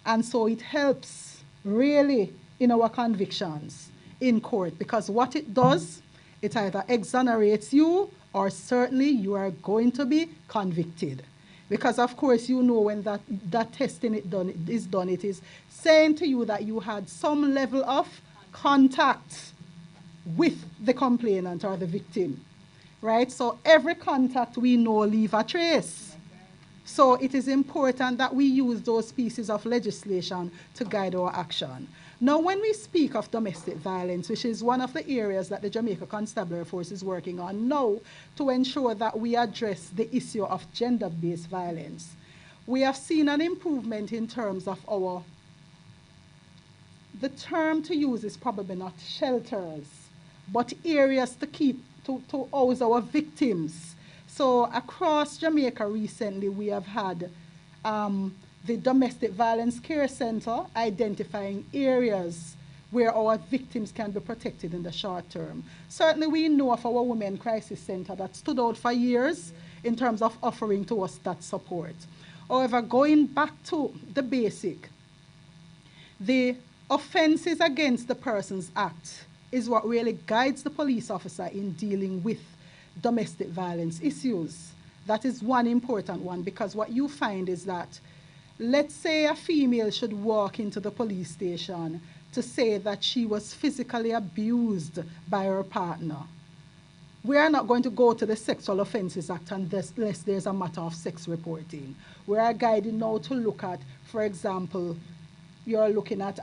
And so it helps really in our convictions in court, because what it does, it either exonerates you or certainly you are going to be convicted. Because of course you know when that testing is done, it is saying to you that you had some level of contact with the complainant or the victim, right? So every contact we know leave a trace. So it is important that we use those pieces of legislation to guide our action. Now, when we speak of domestic violence, which is one of the areas that the Jamaica Constabulary Force is working on now to ensure that we address the issue of gender-based violence, we have seen an improvement in terms of the term to use is probably not shelters, but areas to house our victims. So across Jamaica recently, we have had the Domestic Violence Care Center identifying areas where our victims can be protected in the short term. Certainly we know of our Women Crisis Center that stood out for years in terms of offering to us that support. However, going back to the basic, the Offences Against the Persons Act is what really guides the police officer in dealing with domestic violence issues. That is one important one, because what you find is that, let's say a female should walk into the police station to say that she was physically abused by her partner. We are not going to go to the Sexual Offences Act unless there's a matter of sex reporting. We are guided now to look at, for example, you're looking at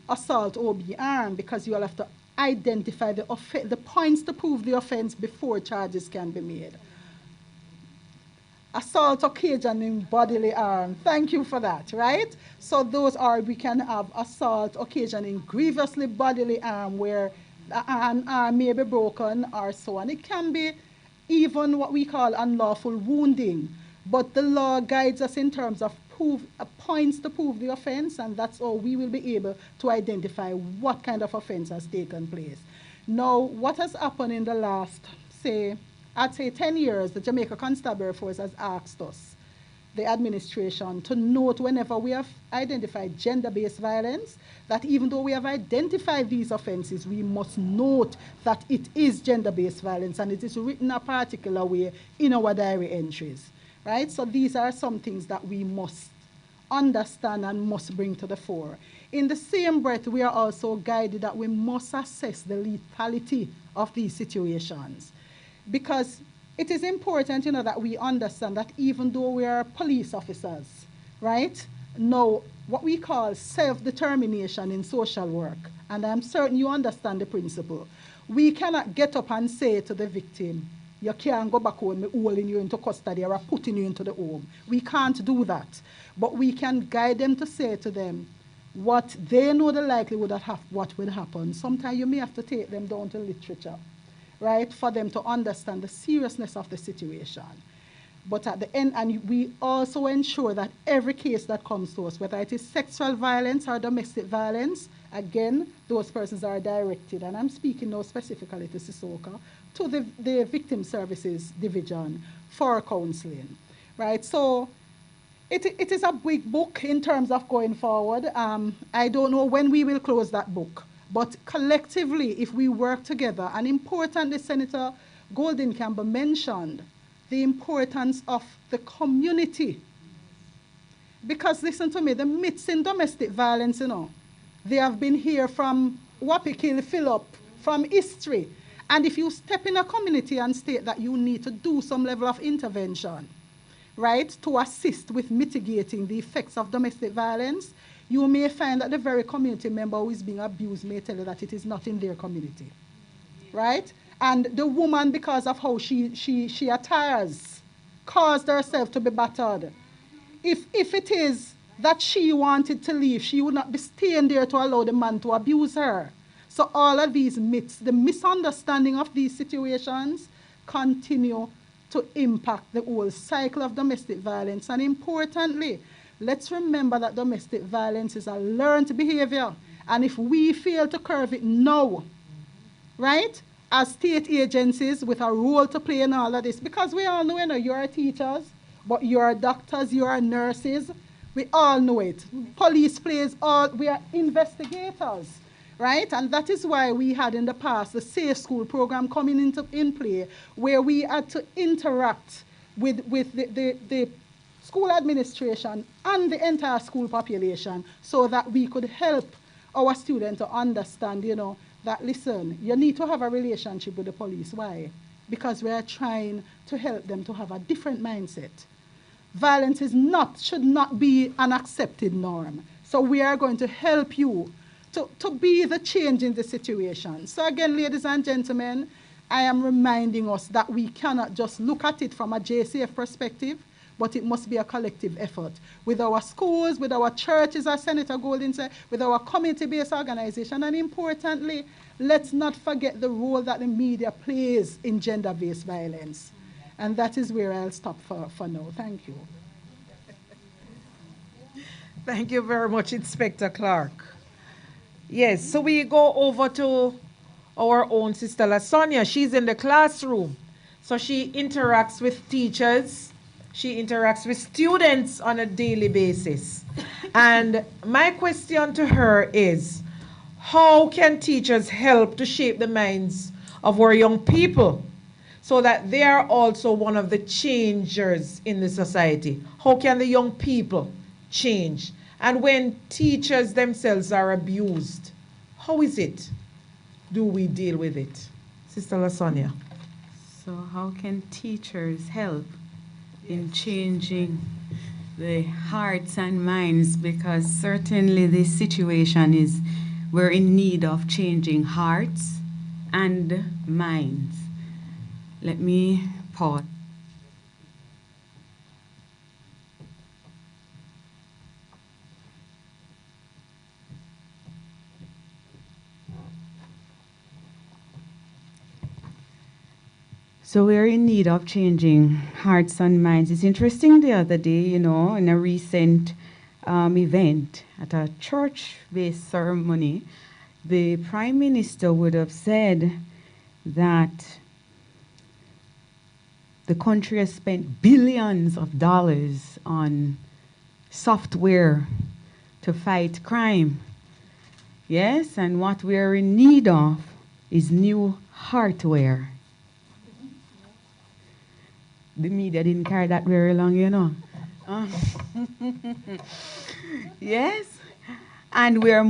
assault OB because you'll have to identify the points to prove the offense before charges can be made. Assault occasioning bodily harm. Thank you for that, right? So those are, we can have assault occasioning grievously bodily harm where an arm may be broken or so on. It can be even what we call unlawful wounding. But the law guides us in terms of points to prove the offense, and that's how we will be able to identify what kind of offense has taken place. Now, what has happened in the last, I'd say 10 years, the Jamaica Constabulary Force has asked us, the administration, to note whenever we have identified gender-based violence, that even though we have identified these offenses, we must note that it is gender-based violence and it is written a particular way in our diary entries, right? So these are some things that we must understand and must bring to the fore. In the same breath, we are also guided that we must assess the lethality of these situations. Because it is important, that we understand that even though we are police officers, right, now what we call self-determination in social work, and I'm certain you understand the principle, we cannot get up and say to the victim, you can't go back home, we're hauling you into custody or putting you into the home. We can't do that. But we can guide them to say to them what they know the likelihood of what will happen. Sometimes you may have to take them down to literature, right, for them to understand the seriousness of the situation. But at the end, and we also ensure that every case that comes to us, whether it is sexual violence or domestic violence, again, those persons are directed, and I'm speaking now specifically to SISOCA, to the Victim Services Division for counseling, right? So it is a big book in terms of going forward. I don't know when we will close that book. But collectively, if we work together, and importantly, Senator Golden Campbell mentioned the importance of the community. Because listen to me, the myths in domestic violence, they have been here from Wapikil, Philip, from history. And if you step in a community and state that you need to do some level of intervention, right, to assist with mitigating the effects of domestic violence, you may find that the very community member who is being abused may tell you that it is not in their community, right? And the woman, because of how she attires, caused herself to be battered. If it is that she wanted to leave, she would not be staying there to allow the man to abuse her. So all of these myths, the misunderstanding of these situations continue to impact the whole cycle of domestic violence. And importantly, let's remember that domestic violence is a learned behavior. And if we fail to curb it now, right, as state agencies with a role to play in all of this, because we all know, you're teachers, but you're doctors, you're nurses, we all know it. Police plays we are investigators, right? And that is why we had in the past the Safe School program coming in play, where we had to interact with the school administration, and the entire school population, so that we could help our students to understand, that, listen, you need to have a relationship with the police. Why? Because we are trying to help them to have a different mindset. Violence should not be an accepted norm. So we are going to help you to be the change in the situation. So again, ladies and gentlemen, I am reminding us that we cannot just look at it from a JCF perspective, but it must be a collective effort with our schools, with our churches, as Senator Golden said, with our community-based organization, and importantly, let's not forget the role that the media plays in gender-based violence. And that is where I'll stop for now. Thank you. Thank you very much, Inspector Clark. Yes, so we go over to our own sister LaSonia. She's in the classroom. So she interacts with teachers. She interacts with students on a daily basis. And my question to her is, how can teachers help to shape the minds of our young people so that they are also one of the changers in the society? How can the young people change? And when teachers themselves are abused, how is it? Do we deal with it? Sister LaSonia. So how can teachers help in changing the hearts and minds? Because certainly this situation is, we're in need of changing hearts and minds. Let me pause. So we're in need of changing hearts and minds. It's interesting, the other day, in a recent event at a church-based ceremony, the Prime Minister would have said that the country has spent billions of dollars on software to fight crime. Yes, and what we're in need of is new hardware. The media didn't carry that very long, Yes, and we're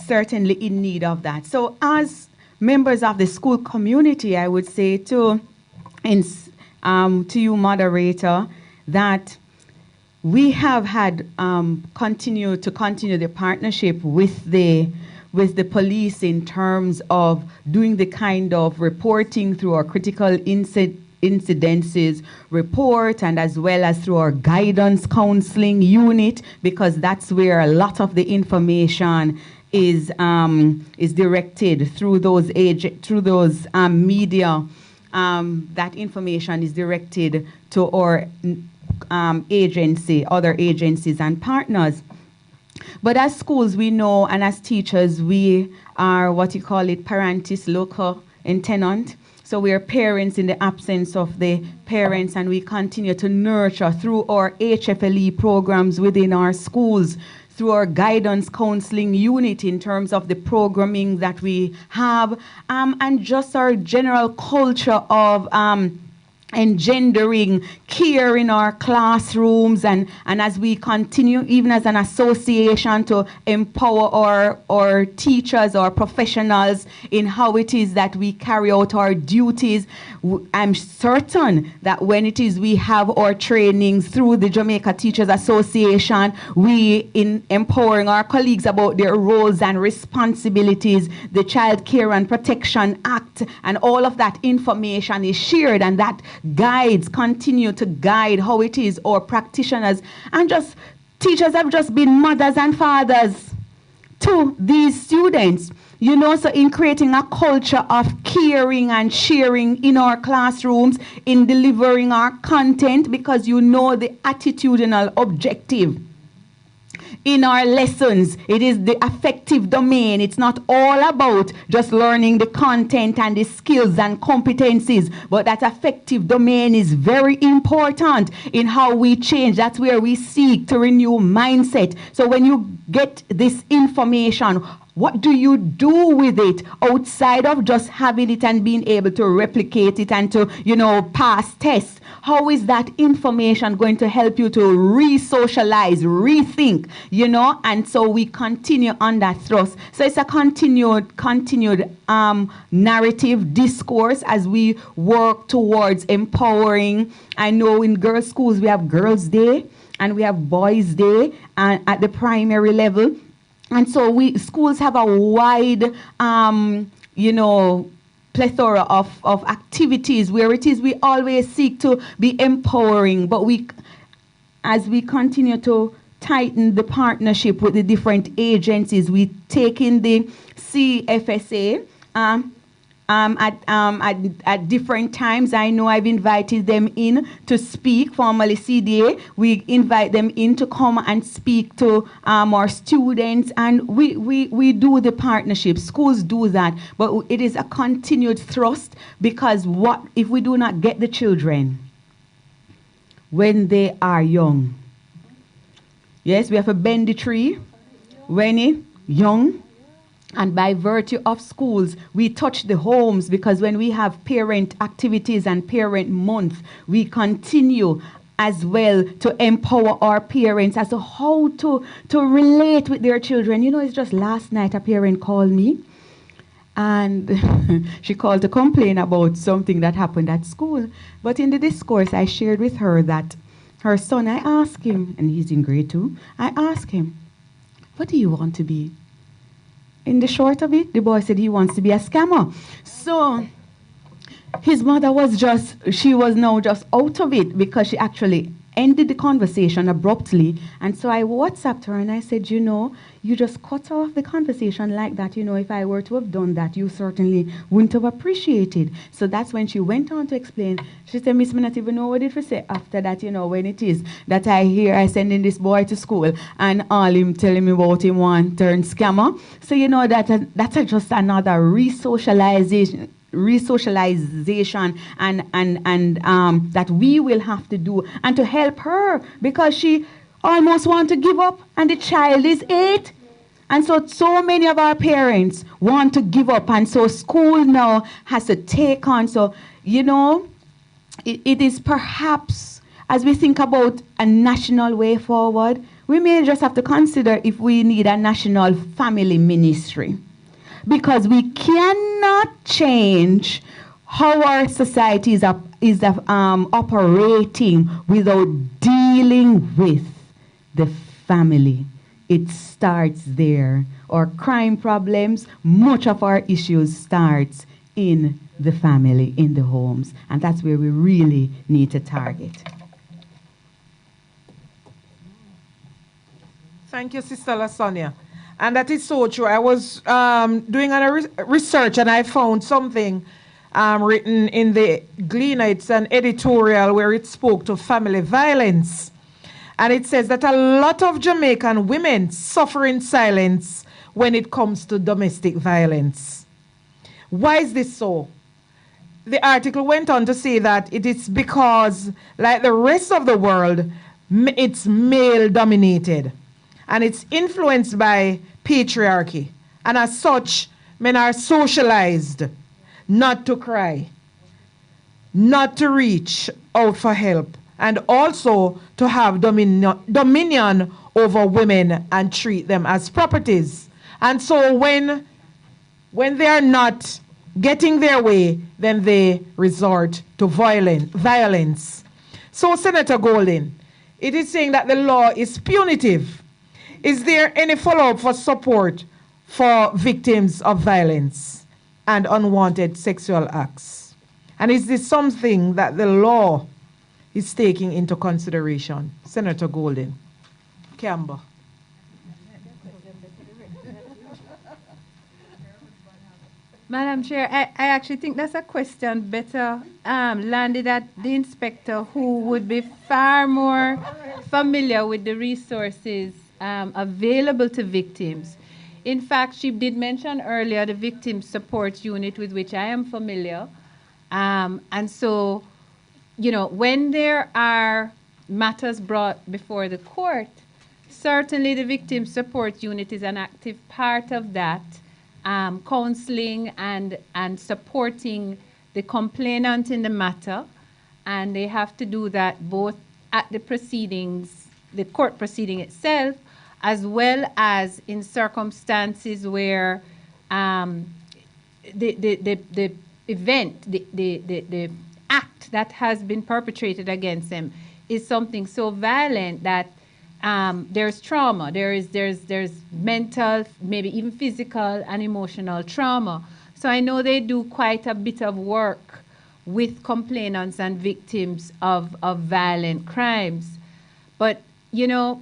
certainly in need of that. So as members of the school community, I would say to you, moderator, that we have had continue the partnership with the police in terms of doing the kind of reporting through our critical incidences report, and as well as through our guidance counseling unit, because that's where a lot of the information is directed through those media. That information is directed to our other agencies and partners. But as schools, we know, and as teachers, we are what you call it, parentis loco intenant. So we are parents in the absence of the parents, and we continue to nurture through our HFLE programs within our schools, through our guidance counseling unit in terms of the programming that we have, and just our general culture of engendering care in our classrooms, and as we continue, even as an association, to empower our teachers, our professionals in how it is that we carry out our duties. I'm certain that when it is we have our trainings through the Jamaica Teachers Association, we in empowering our colleagues about their roles and responsibilities, the Child Care and Protection Act, and all of that information is shared, and that continue to guide how it is our practitioners and just teachers have just been mothers and fathers to these students, so in creating a culture of caring and sharing in our classrooms, in delivering our content, because the attitudinal objective in our lessons, it is the affective domain. It's not all about just learning the content and the skills and competencies, but that affective domain is very important in how we change. That's where we seek to renew mindset. So when you get this information, What do you do with it outside of just having it and being able to replicate it and to, pass tests? How is that information going to help you to re-socialize, rethink, And so we continue on that thrust. So it's a continued narrative discourse as we work towards empowering. I know in girls' schools we have Girls' Day and we have Boys' Day at the primary level. And so schools have a wide, plethora of activities where it is we always seek to be empowering. But as we continue to tighten the partnership with the different agencies, we take in the CFSA at different times. I know I've invited them in to speak, formerly CDA. We invite them in to come and speak to our students, and we do the partnership. Schools do that, but it is a continued thrust, because what if we do not get the children when they are young? Yes, we have to bend the tree when it's young. And by virtue of schools, we touch the homes, because when we have parent activities and parent month, we continue as well to empower our parents as to how to relate with their children. It's just last night a parent called me, and she called to complain about something that happened at school. But in the discourse, I shared with her that her son, I asked him, and he's in grade 2, I asked him, what do you want to be? In the short of it, the boy said he wants to be a scammer. So his mother was now just out of it, because she actually ended the conversation abruptly. And so I WhatsApped her and I said, you just cut off the conversation like that. If I were to have done that, you certainly wouldn't have appreciated. So that's when she went on to explain. She said, Miss, I not even know what it would say after that, when it is that I sending this boy to school and all him telling me about him one turn scammer. So that's just another resocialization and that we will have to do, and to help her, because she almost want to give up and the child is 8. And so many of our parents want to give up, and so school now has to take on. So it is perhaps, as we think about a national way forward, we may just have to consider if we need a national family ministry, because we cannot change how our society is operating without dealing with the family. It starts there. Our crime problems, much of our issues starts in the family, in the homes, and that's where we really need to target. Thank you, Sister LaSonia. And that is so true. I was doing research, and I found something written in the Gleaner. It's an editorial where it spoke to family violence. And it says that a lot of Jamaican women suffer in silence when it comes to domestic violence. Why is this so? The article went on to say that it is because, like the rest of the world, it's male-dominated. And it's influenced by patriarchy. And as such, men are socialized not to cry, not to reach out for help, and also to have dominion over women and treat them as properties. And so when they are not getting their way, then they resort to violence. So, Senator Golden, it is saying that the law is punitive. Is there any follow-up for support for victims of violence and unwanted sexual acts? And is this something that the law is taking into consideration? Senator Golden. Campbell. Madam Chair, I actually think that's a question better landed at the inspector, who would be far more familiar with the resources available to victims. In fact, she did mention earlier the Victim Support Unit, with which I am familiar. And so, when there are matters brought before the court, Certainly, the Victim Support Unit is an active part of that, counseling and supporting the complainant in the matter. And they have to do that both at the proceedings, the court proceeding itself, as well as in circumstances where the event, the act that has been perpetrated against them is something so violent that there's trauma, there's mental, maybe even physical and emotional trauma. So I know they do quite a bit of work with complainants and victims of violent crimes. But, you know,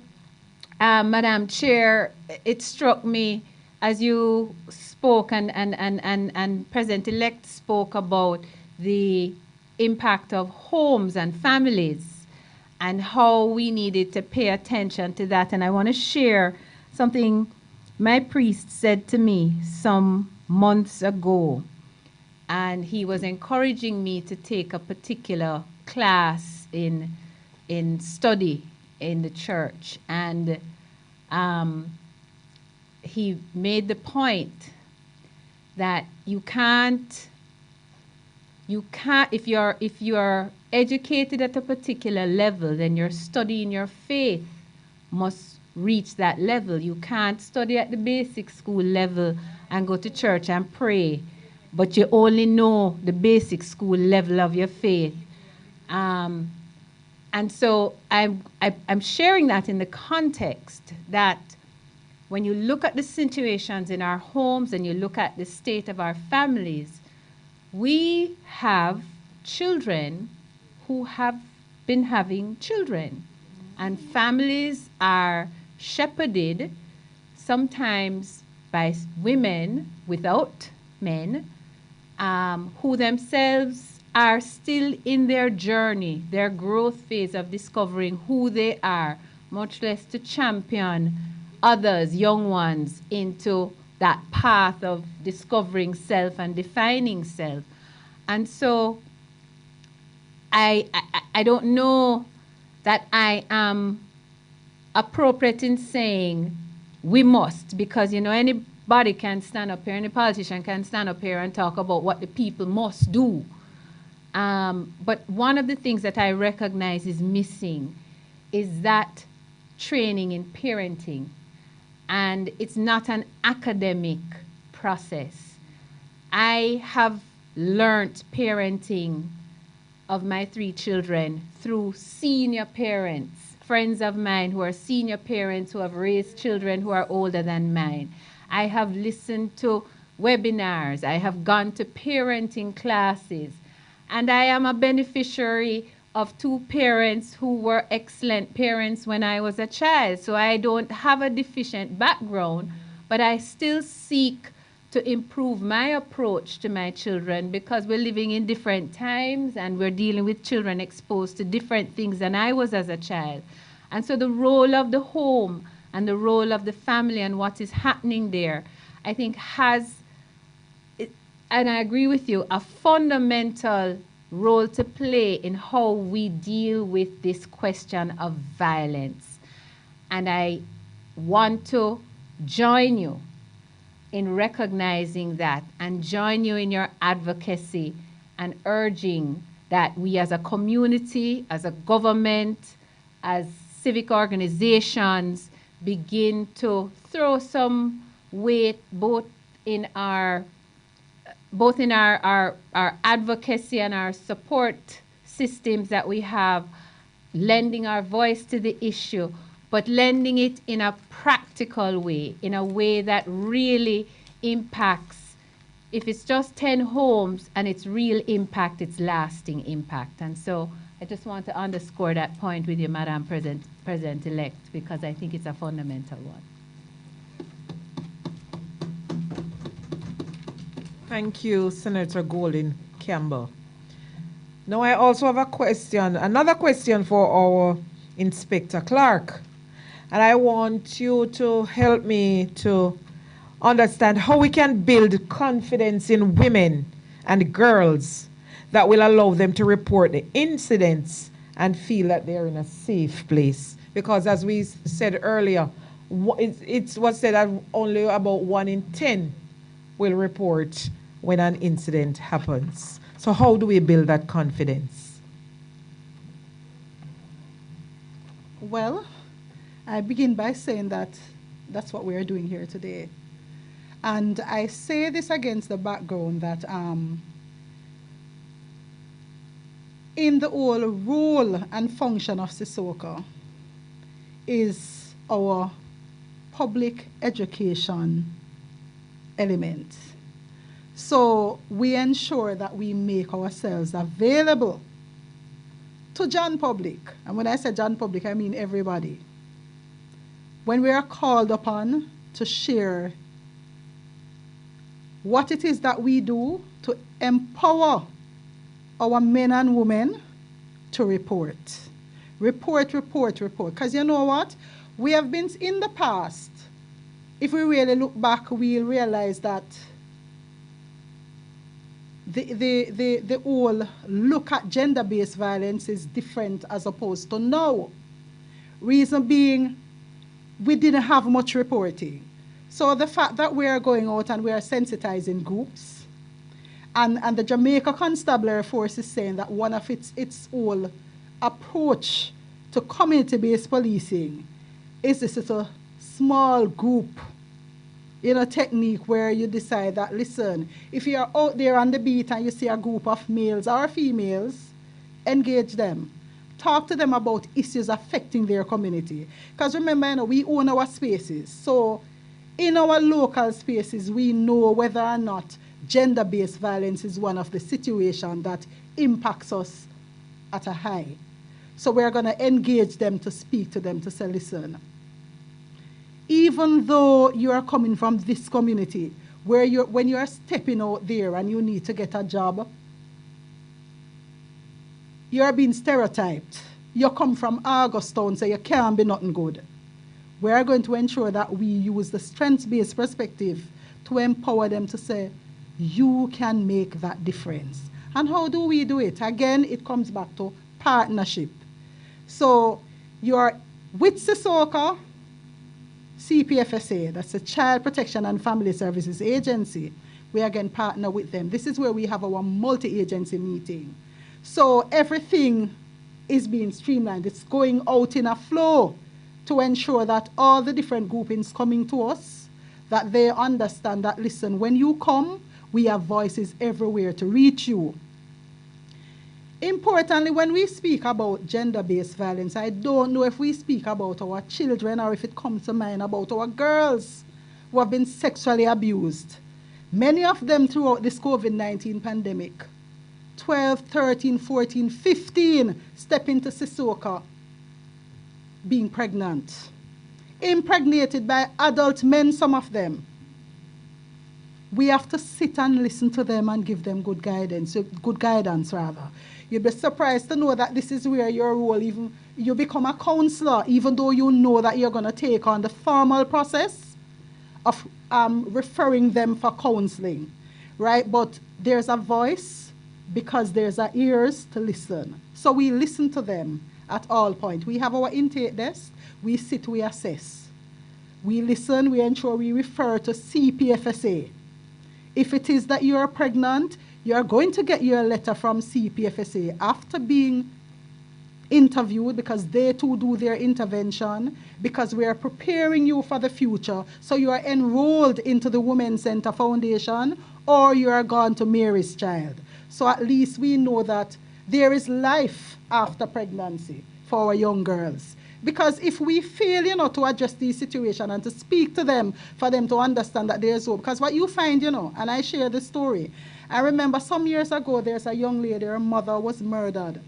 Madam Chair, it struck me as you spoke and President-elect spoke about the impact of homes and families and how we needed to pay attention to that. And I want to share something my priest said to me some months ago. And he was encouraging me to take a particular class in study in the church. And he made the point that you can't, if you're educated at a particular level, then your study in your faith must reach that level. You can't study at the basic school level and go to church and pray, but you only know the basic school level of your faith. And so I'm sharing that in the context that when you look at the situations in our homes and you look at the state of our families, we have children who have been having children. And families are shepherded sometimes by women without men, who themselves are still in their journey, their growth phase of discovering who they are, much less to champion others, young ones, into that path of discovering self and defining self. And so I don't know that I am appropriate in saying we must, because, you know, anybody can stand up here, any politician can stand up here and talk about what the people must do. But one of the things that I recognize is missing is that training in parenting. And it's not an academic process. I have learned parenting of my 3 children through senior parents, friends of mine who are senior parents who have raised children who are older than mine. I have listened to webinars. I have gone to parenting classes. And I am a beneficiary of 2 parents who were excellent parents when I was a child. So I don't have a deficient background, but I still seek to improve my approach to my children because we're living in different times and we're dealing with children exposed to different things than I was as a child. And so the role of the home and the role of the family and what is happening there, I think has, and I agree with you, a fundamental role to play in how we deal with this question of violence. And I want to join you in recognizing that and join you in your advocacy and urging that we as a community, as a government, as civic organizations begin to throw some weight both in our advocacy and our support systems that we have, lending our voice to the issue, but lending it in a practical way, in a way that really impacts. If it's just 10 homes and its real impact, it's lasting impact. And so I just want to underscore that point with you, Madam President-elect, because I think it's a fundamental one. Thank you, Senator Golden Campbell. Now I also have a question, another question for our Inspector Clark. And I want you to help me to understand how we can build confidence in women and girls that will allow them to report the incidents and feel that they're in a safe place. because as we said earlier, it was said that only about 1 in 10 will report when an incident happens. So how do we build that confidence? Well, I begin by saying that that's what we are doing here today. And I say this against the background that in the whole role and function of Sisoko is our public education element. So we ensure that we make ourselves available to John Public. And when I say John Public, I mean everybody. When we are called upon to share what it is that we do to empower our men and women to report. Report. Because you know what? We have been in the past, if we really look back, we'll realize that the whole look at gender-based violence is different as opposed to now. Reason being, we didn't have much reporting. So the fact that we are going out and we are sensitizing groups, and the Jamaica Constabulary Force is saying that one of its whole approach to community-based policing is this little small group, technique where you decide that, listen, if you're out there on the beat and you see a group of males or females, engage them. Talk to them about issues affecting their community. Because remember, we own our spaces. So in our local spaces, we know whether or not gender-based violence is one of the situations that impacts us at a high. So we're going to engage them, to speak to them, to say, listen, even though you are coming from this community, when you're stepping out there and you need to get a job, you're being stereotyped. You come from Augustown, so you can't be nothing good. We're going to ensure that we use the strengths-based perspective to empower them to say, you can make that difference. And how do we do it? Again, it comes back to partnership. So you're with Sisoko, CPFSA, that's the Child Protection and Family Services Agency. We again partner with them. This is where we have our multi-agency meeting. So everything is being streamlined. It's going out in a flow to ensure that all the different groupings coming to us, that they understand that, listen, when you come, we have voices everywhere to reach you. Importantly, when we speak about gender-based violence, I don't know if we speak about our children or if it comes to mind about our girls who have been sexually abused. Many of them throughout this COVID-19 pandemic, 12, 13, 14, 15, step into Sisoko being pregnant. Impregnated by adult men, some of them. We have to sit and listen to them and give them good guidance rather. You'd be surprised to know that this is where your role, even you become a counselor, even though you know that you're going to take on the formal process of referring them for counseling, right? But there's a voice because there's a ears to listen. So we listen to them at all points. We have our intake desk. We sit, we assess. We listen, we ensure we refer to CPFSA. If it is that you are pregnant, you are going to get your letter from CPFSA after being interviewed, because they too do their intervention, because we are preparing you for the future. So you are enrolled into the Women's Center Foundation, or you are gone to Mary's Child. So at least we know that there is life after pregnancy for our young girls. Because if we fail, to address these situations and to speak to them, for them to understand that there's hope. Because what you find, and I share the story. I remember some years ago, there's a young lady, her mother was murdered.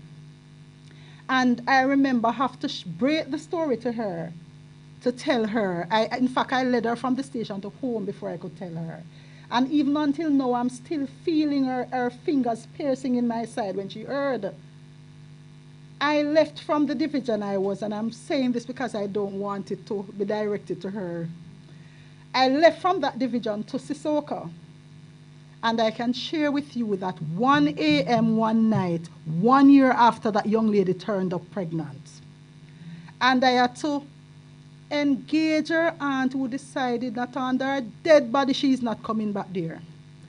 And I remember have to break the story to her, to tell her. In fact, I led her from the station to home before I could tell her. And even until now, I'm still feeling her fingers piercing in my side when she heard. I left from the division I was, and I'm saying this because I don't want it to be directed to her. I left from that division to Sisoko. And I can share with you that 1 a.m. one night, 1 year after that young lady turned up pregnant, And I had to engage her aunt, who decided that under her dead body she's not coming back there.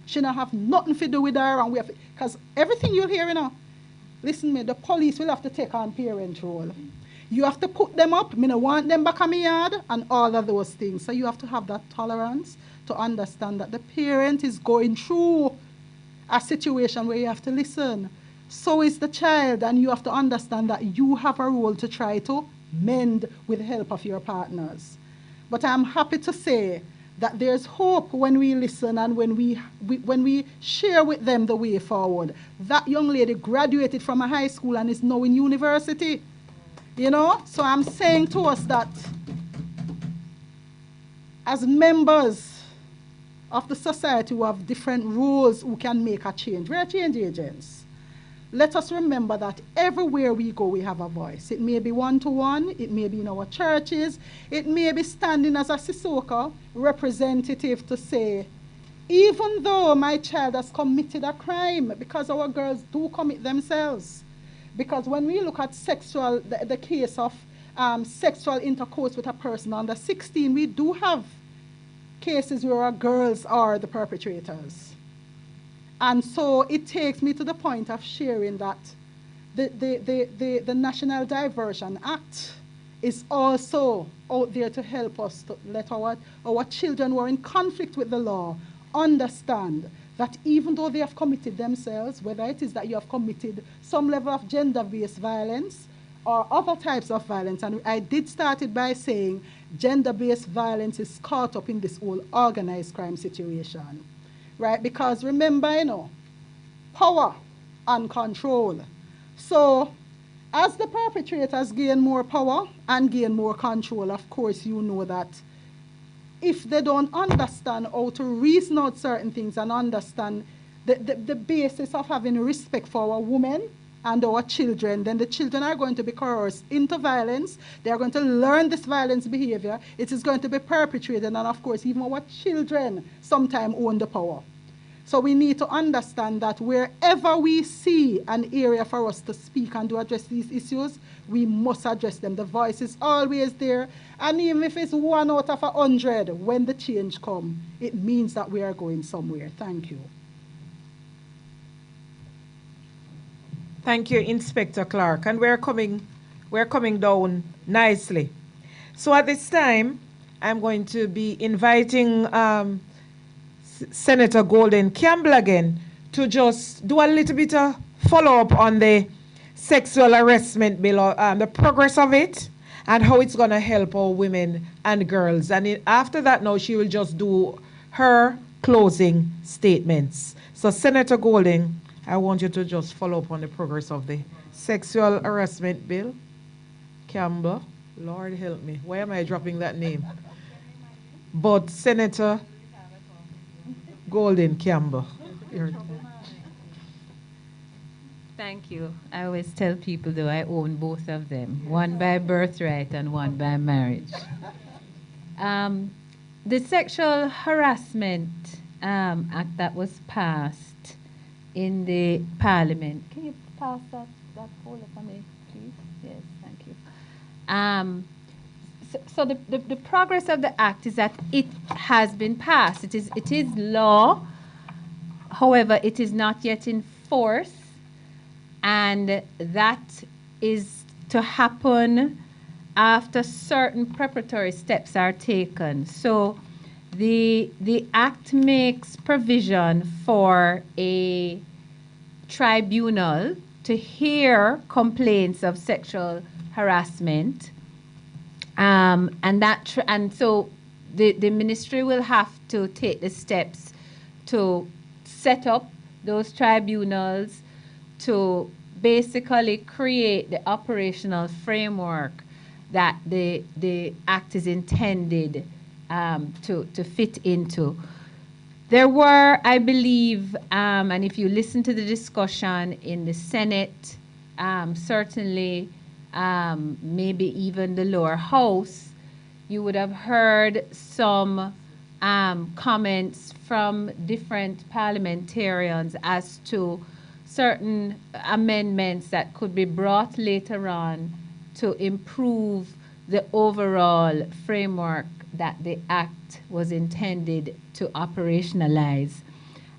She don't have nothing to do with her, and we have, because everything you'll hear, listen me, the police will have to take on parent role. You have to put them up, me no want them back on my yard, and all of those things. So you have to have that tolerance to understand that the parent is going through a situation where you have to listen. So is the child, and you have to understand that you have a role to try to mend with the help of your partners. But I'm happy to say that there's hope when we listen and when we share with them the way forward. That young lady graduated from a high school and is now in university. So I'm saying to us that as members of the society who have different roles who can make a change, we're change agents. Let us remember that everywhere we go, we have a voice. It may be one-to-one, it may be in our churches, it may be standing as a Sissoko representative to say, even though my child has committed a crime, because our girls do commit themselves. Because when we look at the case of sexual intercourse with a person under 16, we do have cases where our girls are the perpetrators. And so it takes me to the point of sharing that the National Diversion Act is also out there to help us to let our children who are in conflict with the law understand that even though they have committed themselves, whether it is that you have committed some level of gender-based violence or other types of violence, and I did start it by saying gender-based violence is caught up in this whole organized crime situation. Right? Because remember, power and control. So as the perpetrators gain more power and gain more control, of course, you know that if they don't understand how to reason out certain things and understand the basis of having respect for our women and our children, then the children are going to be coerced into violence. They are going to learn this violence behavior. It is going to be perpetrated, and of course, even our children sometimes own the power. So we need to understand that wherever we see an area for us to speak and to address these issues, we must address them. The voice is always there. And even if it's 1 out of 100, when the change comes, it means that we are going somewhere. Thank you. Thank you, Inspector Clark. And we're coming down nicely. So at this time, I'm going to be inviting Senator Golden Campbell again to just do a little bit of follow-up on the sexual harassment bill, the progress of it, and how it's going to help our women and girls. And after that, now she will just do her closing statements. So Senator Golden, I want you to just follow up on the progress of the sexual harassment bill. Campbell, Lord help me. Why am I dropping that name? But Senator Golden Campbell. Thank you. I always tell people, though, I own both of them, one by birthright and one by marriage. The Sexual Harassment Act that was passed in the Parliament. Can you pass that folder for me, please? Yes, thank you. So the progress of the act is that it has been passed. It is law. However, it is not yet in force, and that is to happen after certain preparatory steps are taken. So the act makes provision for a tribunal to hear complaints of sexual harassment, and so the ministry will have to take the steps to set up those tribunals, to basically create the operational framework that the act is intended to fit into. There were, I believe, and if you listen to the discussion in the Senate, certainly maybe even the lower house, you would have heard some comments from different parliamentarians as to certain amendments that could be brought later on to improve the overall framework that the Act was intended to operationalize.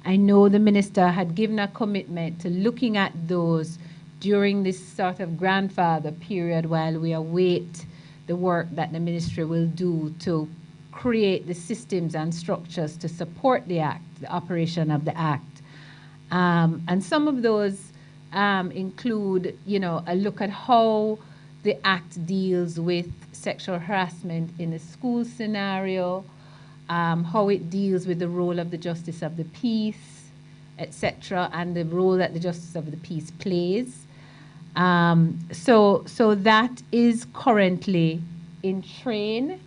I know the minister had given a commitment to looking at those during this sort of grandfather period while we await the work that the ministry will do to create the systems and structures to support the Act, the operation of the Act. And some of those include, a look at how the Act deals with sexual harassment in a school scenario, how it deals with the role of the Justice of the Peace, etc., and the role that the Justice of the Peace plays. So that is currently in train,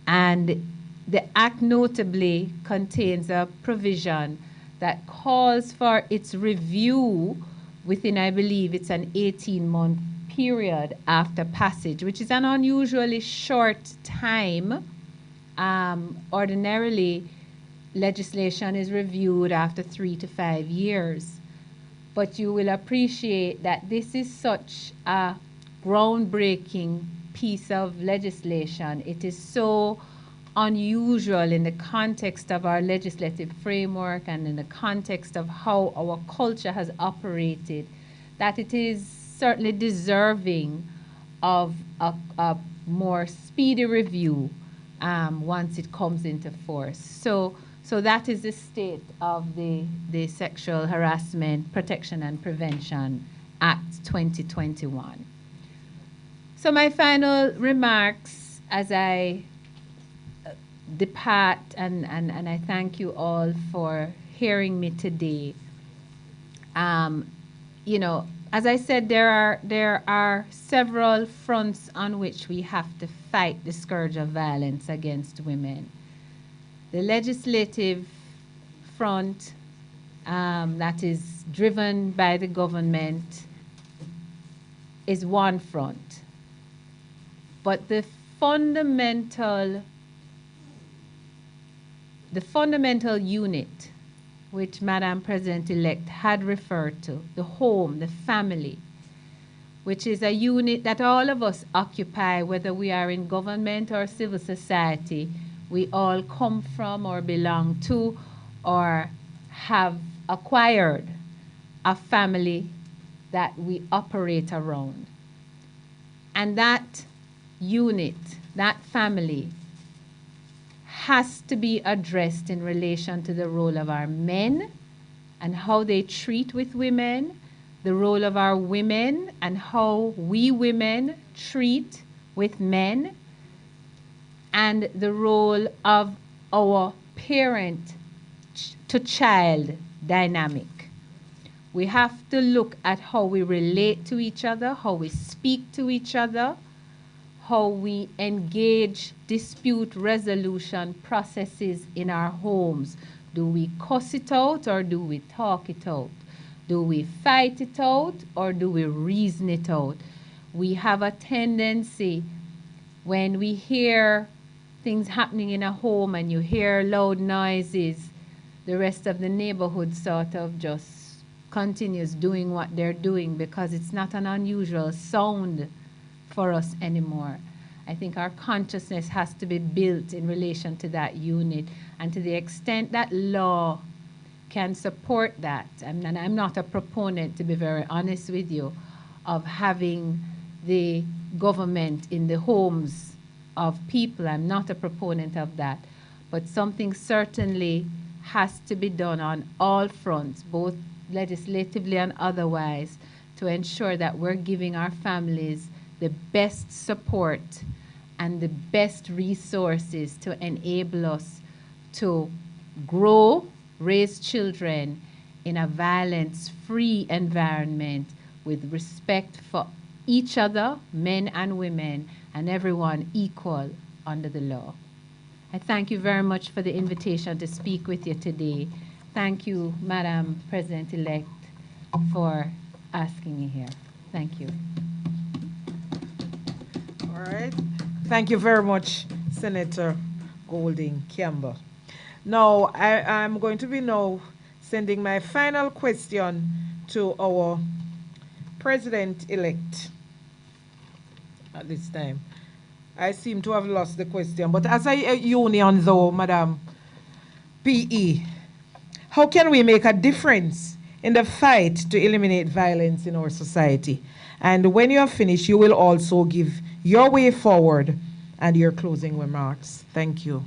and the Act notably contains a provision that calls for its review within, I believe, it's an 18-month period after passage, which is an unusually short time. Ordinarily, legislation is reviewed after 3 to 5 years. But you will appreciate that this is such a groundbreaking piece of legislation. It is so unusual in the context of our legislative framework and in the context of how our culture has operated, that it is certainly deserving of a more speedy review once it comes into force. So that is the state of the Sexual Harassment Protection and Prevention Act 2021. So my final remarks as I depart, and I thank you all for hearing me today. As I said, there are several fronts on which we have to fight the scourge of violence against women. The legislative front that is driven by the government is one front. But the fundamental unit which Madam President-elect had referred to, the home, the family, which is a unit that all of us occupy, whether we are in government or civil society, we all come from or belong to or have acquired a family that we operate around. And that unit, that family, has to be addressed in relation to the role of our men and how they treat with women, the role of our women and how we women treat with men, and the role of our parent to child dynamic. We have to look at how we relate to each other, how we speak to each other, how we engage dispute resolution processes in our homes. Do we cuss it out or do we talk it out? Do we fight it out or do we reason it out? We have a tendency when we hear things happening in a home and you hear loud noises, the rest of the neighborhood sort of just continues doing what they're doing because it's not an unusual sound for us anymore. I think our consciousness has to be built in relation to that unit, and to the extent that law can support that, and I'm not a proponent, to be very honest with you, of having the government in the homes of people. I'm not a proponent of that, but something certainly has to be done on all fronts, both legislatively and otherwise, to ensure that we're giving our families the best support and the best resources to enable us to grow, raise children in a violence-free environment with respect for each other, men and women, and everyone equal under the law. I thank you very much for the invitation to speak with you today. Thank you, Madam President-elect, for asking me here. Thank you. All right. Thank you very much, Senator Golding Campbell. Now, I'm going to be now sending my final question to our President-elect at this time. I seem to have lost the question. But as a union, though, Madam PE, how can we make a difference in the fight to eliminate violence in our society? And when you are finished, you will also give your way forward and your closing remarks. Thank you.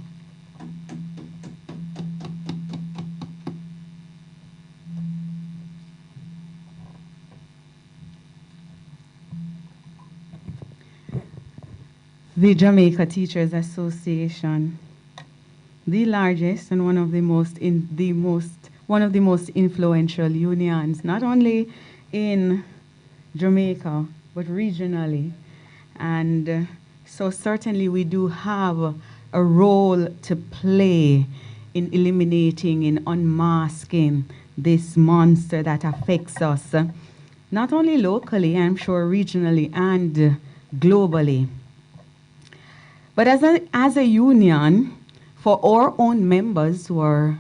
The Jamaica Teachers Association, the largest and one of the most influential unions, not only in Jamaica but regionally, and so certainly we do have a role to play in eliminating, in unmasking this monster that affects us, not only locally, I'm sure regionally and globally. But as a union, for our own members who are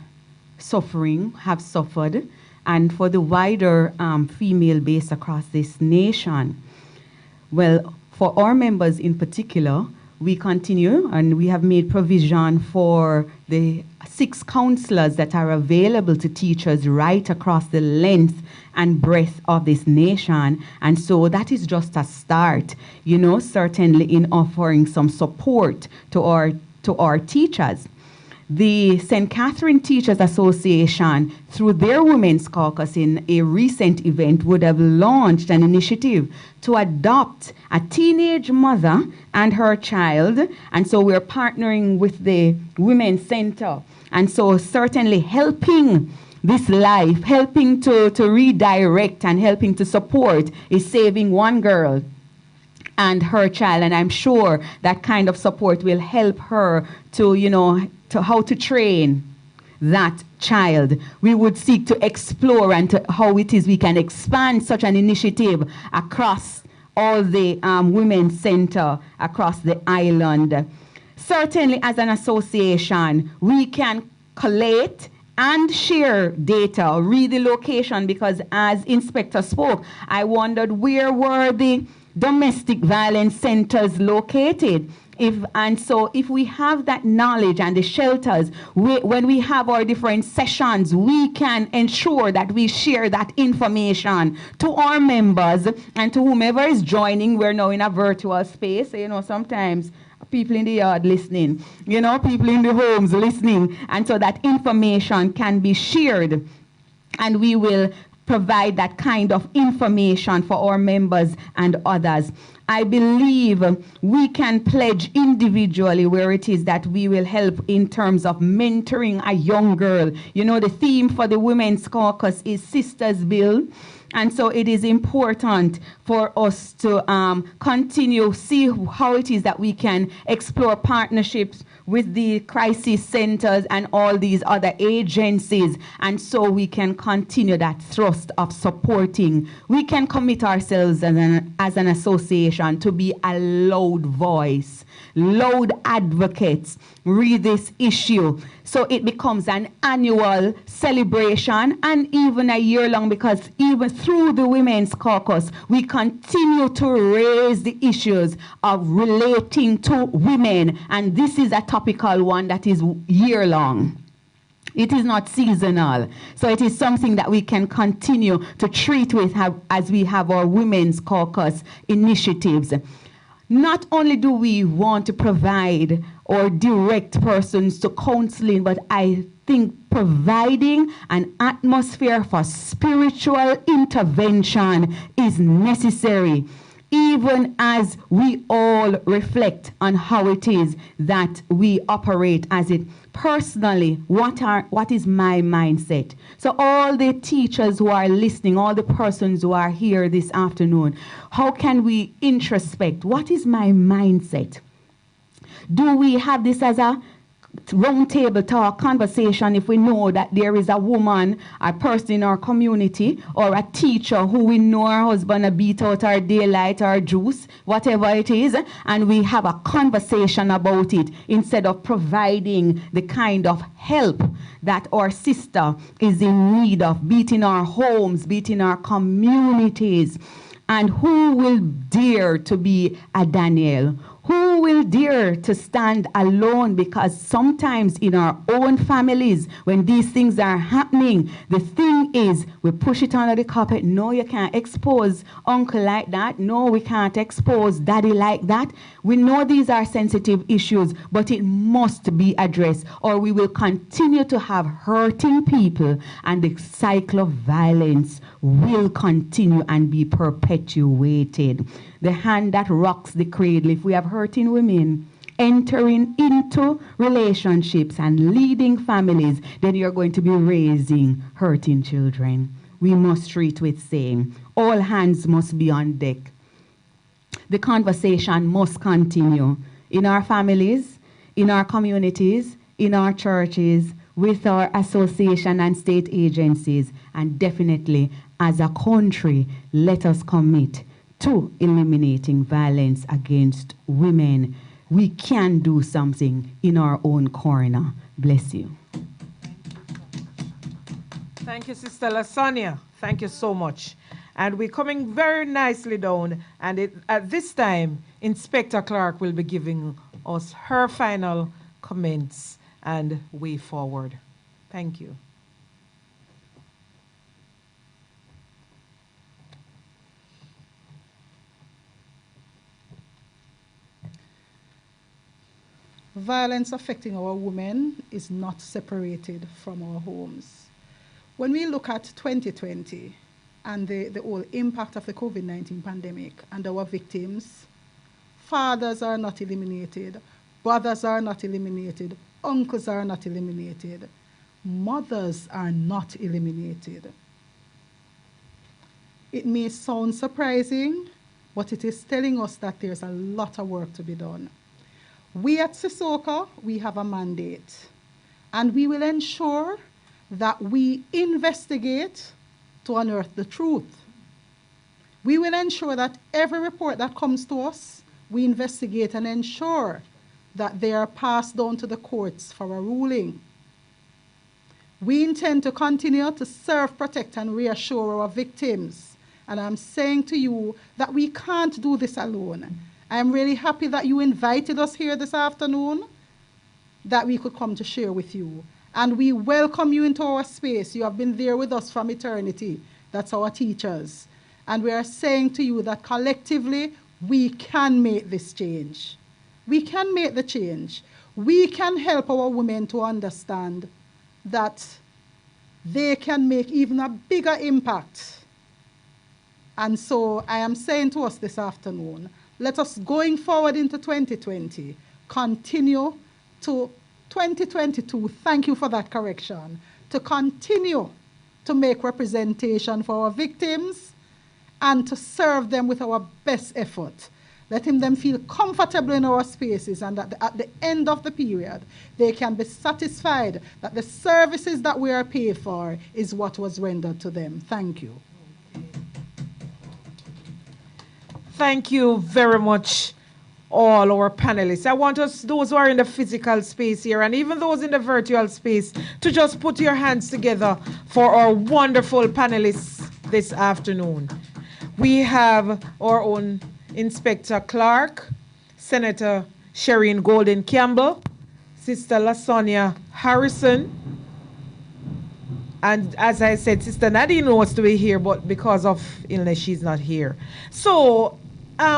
suffering, have suffered, and for the wider female base across this nation, well, for our members in particular, we continue and we have made provision for the 6 counselors that are available to teachers right across the length and breadth of this nation. And so that is just a start, you know, certainly in offering some support to our teachers. The St. Catherine Teachers Association, through their Women's Caucus in a recent event, would have launched an initiative to adopt a teenage mother and her child. And so we're partnering with the Women's Center. And so certainly helping this life, helping to redirect and helping to support is saving one girl and her child. And I'm sure that kind of support will help her to, you know, to how to train that child. We would seek to explore and to how it is we can expand such an initiative across all the women's center across the island. Certainly as an association, we can collate and share data, read the location, because as Inspector spoke, I wondered where were the domestic violence centers located. If we have that knowledge and the shelters, when we have our different sessions, we can ensure that we share that information to our members and to whomever is joining. We're now in a virtual space, you know, sometimes people in the yard listening, you know, people in the homes listening, and so that information can be shared, and we will provide that kind of information for our members and others. I believe we can pledge individually where it is that we will help in terms of mentoring a young girl. You know, the theme for the Women's Caucus is Sisters Build. And so it is important for us to continue, see how it is that we can explore partnerships with the crisis centers and all these other agencies. And so we can continue that thrust of supporting. We can commit ourselves as an association to be a loud voice, loud advocates, read this issue. So it becomes an annual celebration and even a year long, because even through the Women's Caucus, we continue to raise the issues of relating to women. And this is a topical one that is year long. It is not seasonal. So it is something that we can continue to treat with as we have our Women's Caucus initiatives. Not only do we want to provide or direct persons to counseling, but I think providing an atmosphere for spiritual intervention is necessary, even as we all reflect on how it is that we operate as it. Personally, what is my mindset? So all the teachers who are listening, all the persons who are here this afternoon, how can we introspect? What is my mindset? Do we have this as a round table talk conversation if we know that there is a woman, a person in our community, or a teacher who we know her husband beat out our daylight or juice, whatever it is, and we have a conversation about it instead of providing the kind of help that our sister is in need of, be it in our homes, be it in our communities. And who will dare to be a Daniel? Who will dare to stand alone, because sometimes in our own families, when these things are happening, the thing is we push it under the carpet. No, you can't expose uncle like that. No, we can't expose daddy like that. We know these are sensitive issues, but it must be addressed, or we will continue to have hurting people, and the cycle of violence will continue and be perpetuated. The hand that rocks the cradle, if we have hurting women entering into relationships and leading families, then you're going to be raising hurting children. We must treat with same. All hands must be on deck. The conversation must continue in our families, in our communities, in our churches, with our association and state agencies, and definitely as a country, let us commit to eliminating violence against women. We can do something in our own corner. Bless you. Thank you, Sister Lasonia. Thank you so much. And we're coming very nicely down. And at this time, Inspector Clark will be giving us her final comments and way forward. Thank you. Violence affecting our women is not separated from our homes. When we look at 2020 and the whole impact of the COVID-19 pandemic and our victims, fathers are not eliminated, brothers are not eliminated, uncles are not eliminated, mothers are not eliminated. It may sound surprising, but it is telling us that there's a lot of work to be done. We at Sissoka, we have a mandate, and we will ensure that we investigate to unearth the truth. We will ensure that every report that comes to us, we investigate and ensure that they are passed down to the courts for a ruling. We intend to continue to serve, protect, and reassure our victims. And I'm saying to you that we can't do this alone. I'm really happy that you invited us here this afternoon, that we could come to share with you. And we welcome you into our space. You have been there with us from eternity. That's our teachers. And we are saying to you that collectively, we can make this change. We can make the change. We can help our women to understand that they can make even a bigger impact. And so I am saying to us this afternoon, let us, going forward into 2020, continue to 2022, thank you for that correction, to continue to make representation for our victims and to serve them with our best effort. Letting them feel comfortable in our spaces, and that at the end of the period, they can be satisfied that the services that we are paid for is what was rendered to them. Thank you. Thank you very much, all our panelists. I want us, those who are in the physical space here, and even those in the virtual space, to just put your hands together for our wonderful panelists this afternoon. We have our own Inspector Clark, Senator Sharin Golden Campbell, Sister Lasonia Harrison, and as I said, Sister Nadine was to be here, but because of illness, she's not here. So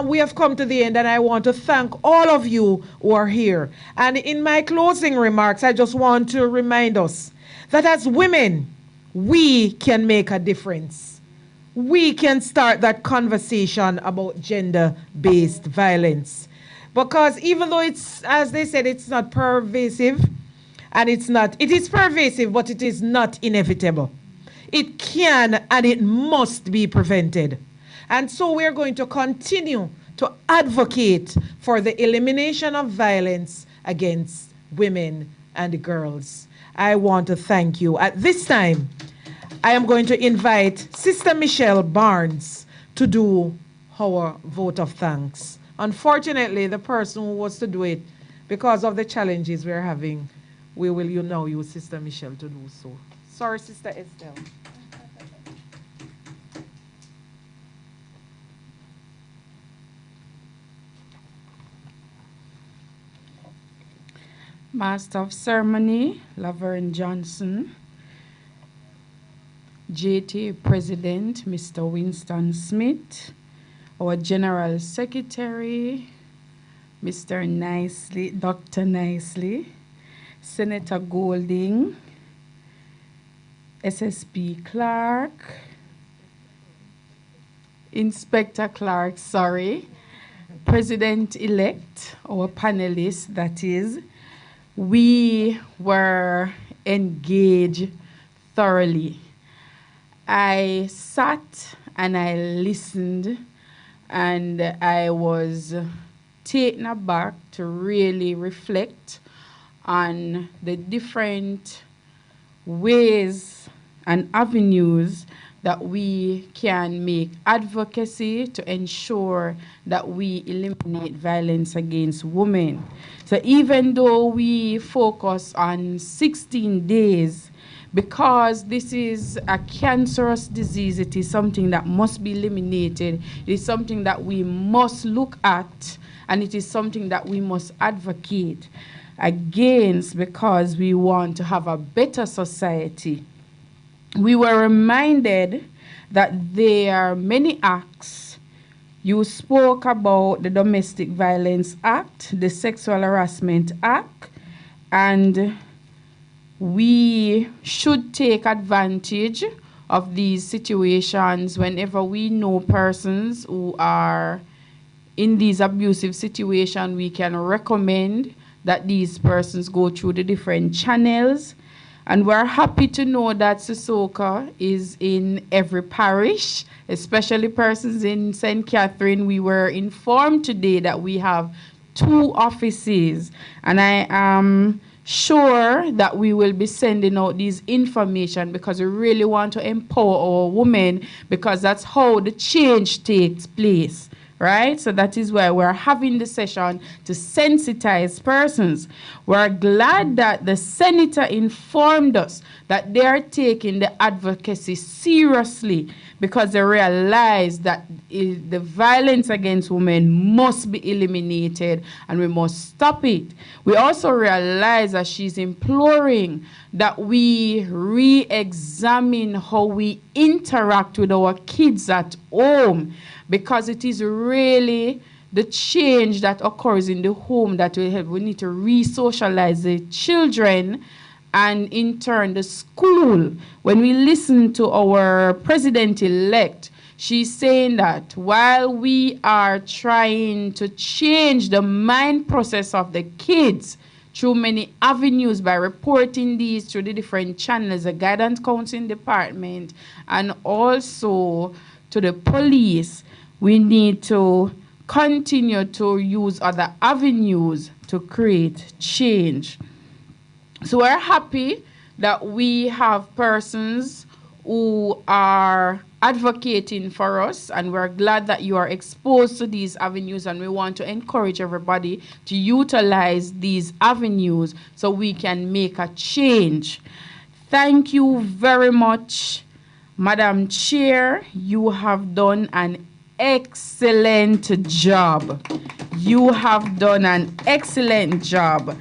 we have come to the end, and I want to thank all of you who are here. And in my closing remarks, I just want to remind us that as women, we can make a difference. We can start that conversation about gender-based violence. Because even though it's, as they said, it's not pervasive, and it is pervasive, but it is not inevitable. It can and it must be prevented. And so we're going to continue to advocate for the elimination of violence against women and girls. I want to thank you. At this time, I am going to invite Sister Michelle Barnes to do our vote of thanks. Unfortunately, the person who was to do it, because of the challenges we're having, we will now use Sister Michelle to do so. Sorry, Sister Estelle. Master of Ceremony, Laverne Johnson. JTA President, Mr. Winston Smith. Our General Secretary, Mr. Nicely, Dr. Nicely. Senator Golding. SSP Clark. Inspector Clark, sorry. President-elect, our panelists, that is. We were engaged thoroughly. I sat and I listened, and I was taken aback to really reflect on the different ways and avenues that we can make advocacy to ensure that we eliminate violence against women. So even though we focus on 16 days, because this is a cancerous disease, it is something that must be eliminated. It is something that we must look at, and it is something that we must advocate against because we want to have a better society. We were reminded that there are many acts. You spoke about the Domestic Violence Act, the Sexual Harassment Act, and we should take advantage of these situations whenever we know persons who are in these abusive situations. We can recommend that these persons go through the different channels. And we're happy to know that Sissoko is in every parish, especially persons in St. Catherine. We were informed today that we have 2 offices, and I am sure that we will be sending out these information because we really want to empower our women, because that's how the change takes place. Right? So that is why we're having the session to sensitize persons. We're glad that the senator informed us that they are taking the advocacy seriously because they realize that the violence against women must be eliminated and we must stop it. We also realize that she's imploring that we re-examine how we interact with our kids at home, because it is really the change that occurs in the home that we have. We need to re-socialize the children and in turn the school. When we listen to our president-elect, she's saying that while we are trying to change the mind process of the kids through many avenues by reporting these through the different channels, the guidance counseling department, and also to the police, we need to continue to use other avenues to create change. So we're happy that we have persons who are advocating for us, and we're glad that you are exposed to these avenues, and we want to encourage everybody to utilize these avenues so we can make a change. Thank you very much, Madam Chair. You have done an excellent job. You have done an excellent job.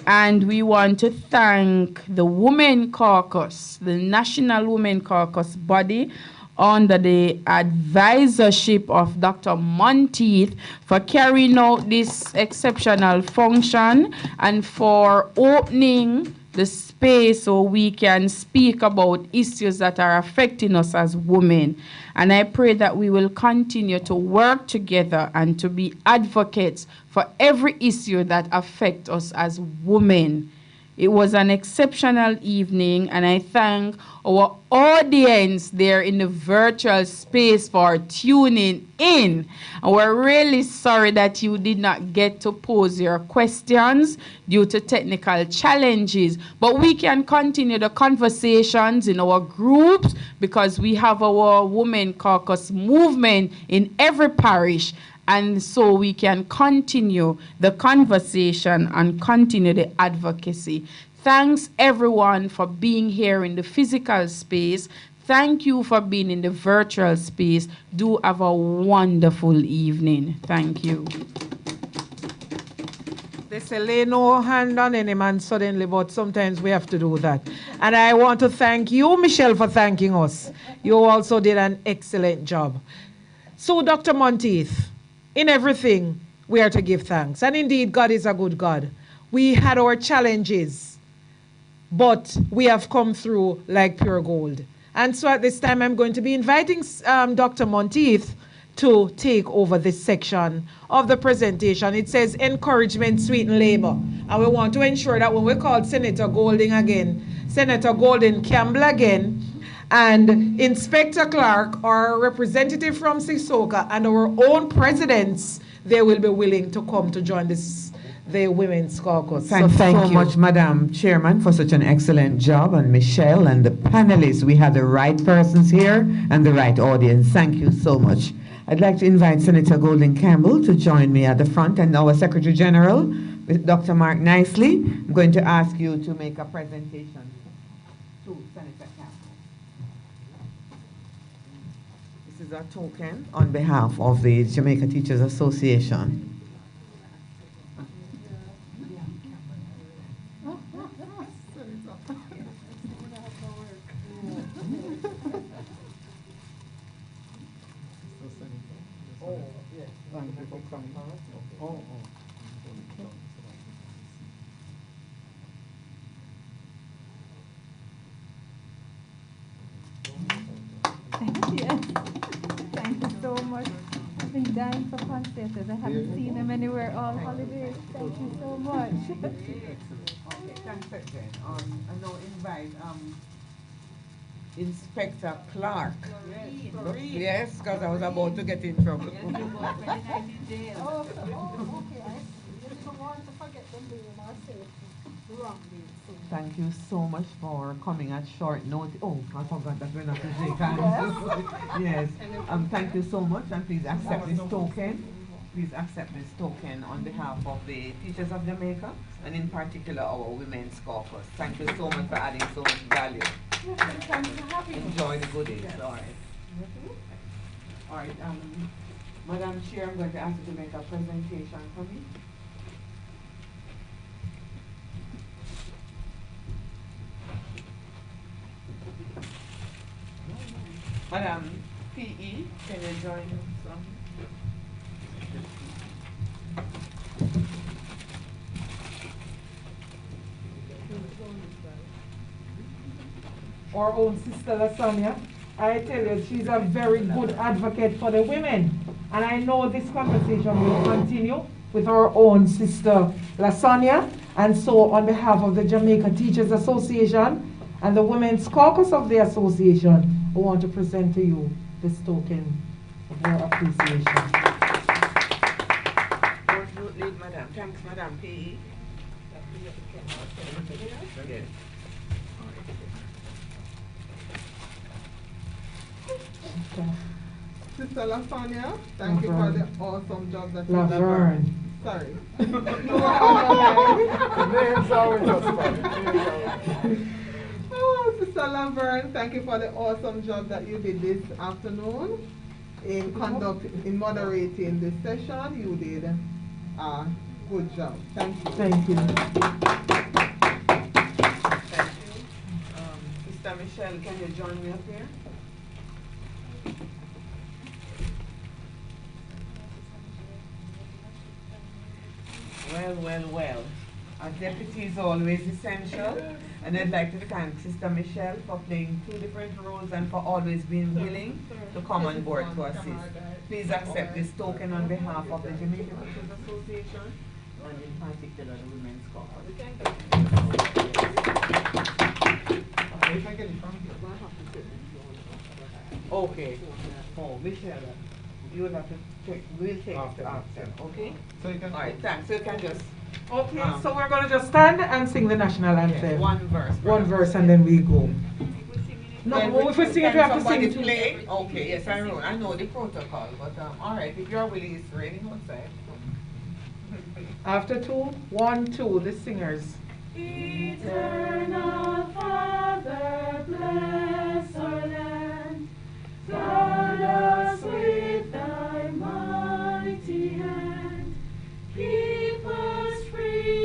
And we want to thank the Women Caucus, the National Women Caucus body, under the advisorship of Dr. Monteith, for carrying out this exceptional function and for opening the space so we can speak about issues that are affecting us as women. And I pray that we will continue to work together and to be advocates for every issue that affects us as women. It was an exceptional evening, and I thank our audience there in the virtual space for tuning in. And we're really sorry that you did not get to pose your questions due to technical challenges, but we can continue the conversations in our groups because we have our Women Caucus movement in every parish. And so we can continue the conversation and continue the advocacy. Thanks everyone for being here in the physical space. Thank you for being in the virtual space. Do have a wonderful evening. Thank you. They say lay no hand on any man suddenly, but sometimes we have to do that. And I want to thank you, Michelle, for thanking us. You also did an excellent job. So, Dr. Monteith, in everything, we are to give thanks. And indeed, God is a good God. We had our challenges, but we have come through like pure gold. And so at this time, I'm going to be inviting Dr. Monteith to take over this section of the presentation. It says encouragement, sweeten labor. And we want to ensure that when we call Senator Golding again, Senator Golding Campbell again, and Inspector Clark, our representative from Sisoka, and our own presidents, they will be willing to come to join the Women's Caucus. Thank you so much, Madam Chairman, for such an excellent job, and Michelle and the panelists. We have the right persons here and the right audience. Thank you so much. I'd like to invite Senator Golding Campbell to join me at the front, and our Secretary General, with Dr. Mark Nicely. I'm going to ask you to make a presentation to Senator Campbell. This is a token on behalf of the Jamaica Teachers Association. Yes. Thank you so much. I've been dying for concerts. I haven't seen them anywhere all holidays. Thank you so much. Okay, thanks again. I now invite Inspector Clark. Florine. Yes, because I was about to get in trouble. Oh, okay. I didn't want to forget the name or say it wrongly. Thank you so much for coming at short notice. Oh, I forgot that we're not to shake hands. Yes. Thank you so much, and please accept this token. Please accept this token on behalf of the Teachers of Jamaica, and in particular our Women's Caucus. Thank you so much for adding so much value. Enjoy the goodies. All right. All right. Madam Chair, I'm going to ask you to make a presentation for me. Madam P.E., can you join us? Our own sister Lasagna, I tell you, she's a very good advocate for the women. And I know this conversation will continue with our own sister Lasagna. And so on behalf of the Jamaica Teachers Association and the Women's Caucus of the Association, I want to present to you this token of our appreciation. Madam. Thanks, Madam P.E. Yes. Okay. Sister Lasagna, thank you for the awesome job that you have done. Laverne. Sorry. Oh, Sister Laverne, thank you for the awesome job that you did this afternoon in moderating this session. You did a good job. Thank you. Thank you. Thank you. Sister Michelle, can you join me up here? Well. Our deputy is always essential, and I'd like to thank Sister Michelle for playing two different roles and for always being willing to come on board to assist. Please accept this token on behalf of the Jamaica Teachers Association and in particular the Women's Caucus. Okay. Oh, Michelle, you will have to take, we'll take it after, okay? So you can. All right, thanks. So you can just. Okay, so we're going to just stand and sing the national anthem. Yeah, one verse. One verse and then we go. No, if we sing it, we have to sing it. it. Play? Okay, yes, I know the protocol, but all right, if you're willing, it's raining outside. After 2, 1, 2, the singers. Eternal Father, bless our land. Guard us with thy mighty hand. Keep us free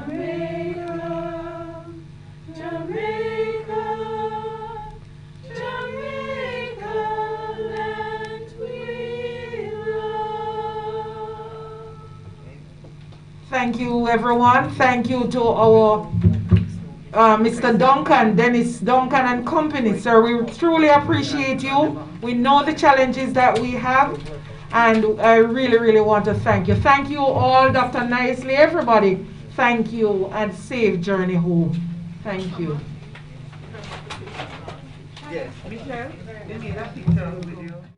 Jamaica, Jamaica, Jamaica, land we love. Thank you, everyone. Thank you to our Mr. Duncan, Dennis Duncan and company. Sir, we truly appreciate you. We know the challenges that we have, and I really, really want to thank you. Thank you all, Dr. Nicely, everybody. Thank you, and safe journey home. Thank you. Yes, Michelle, you need a picture with you.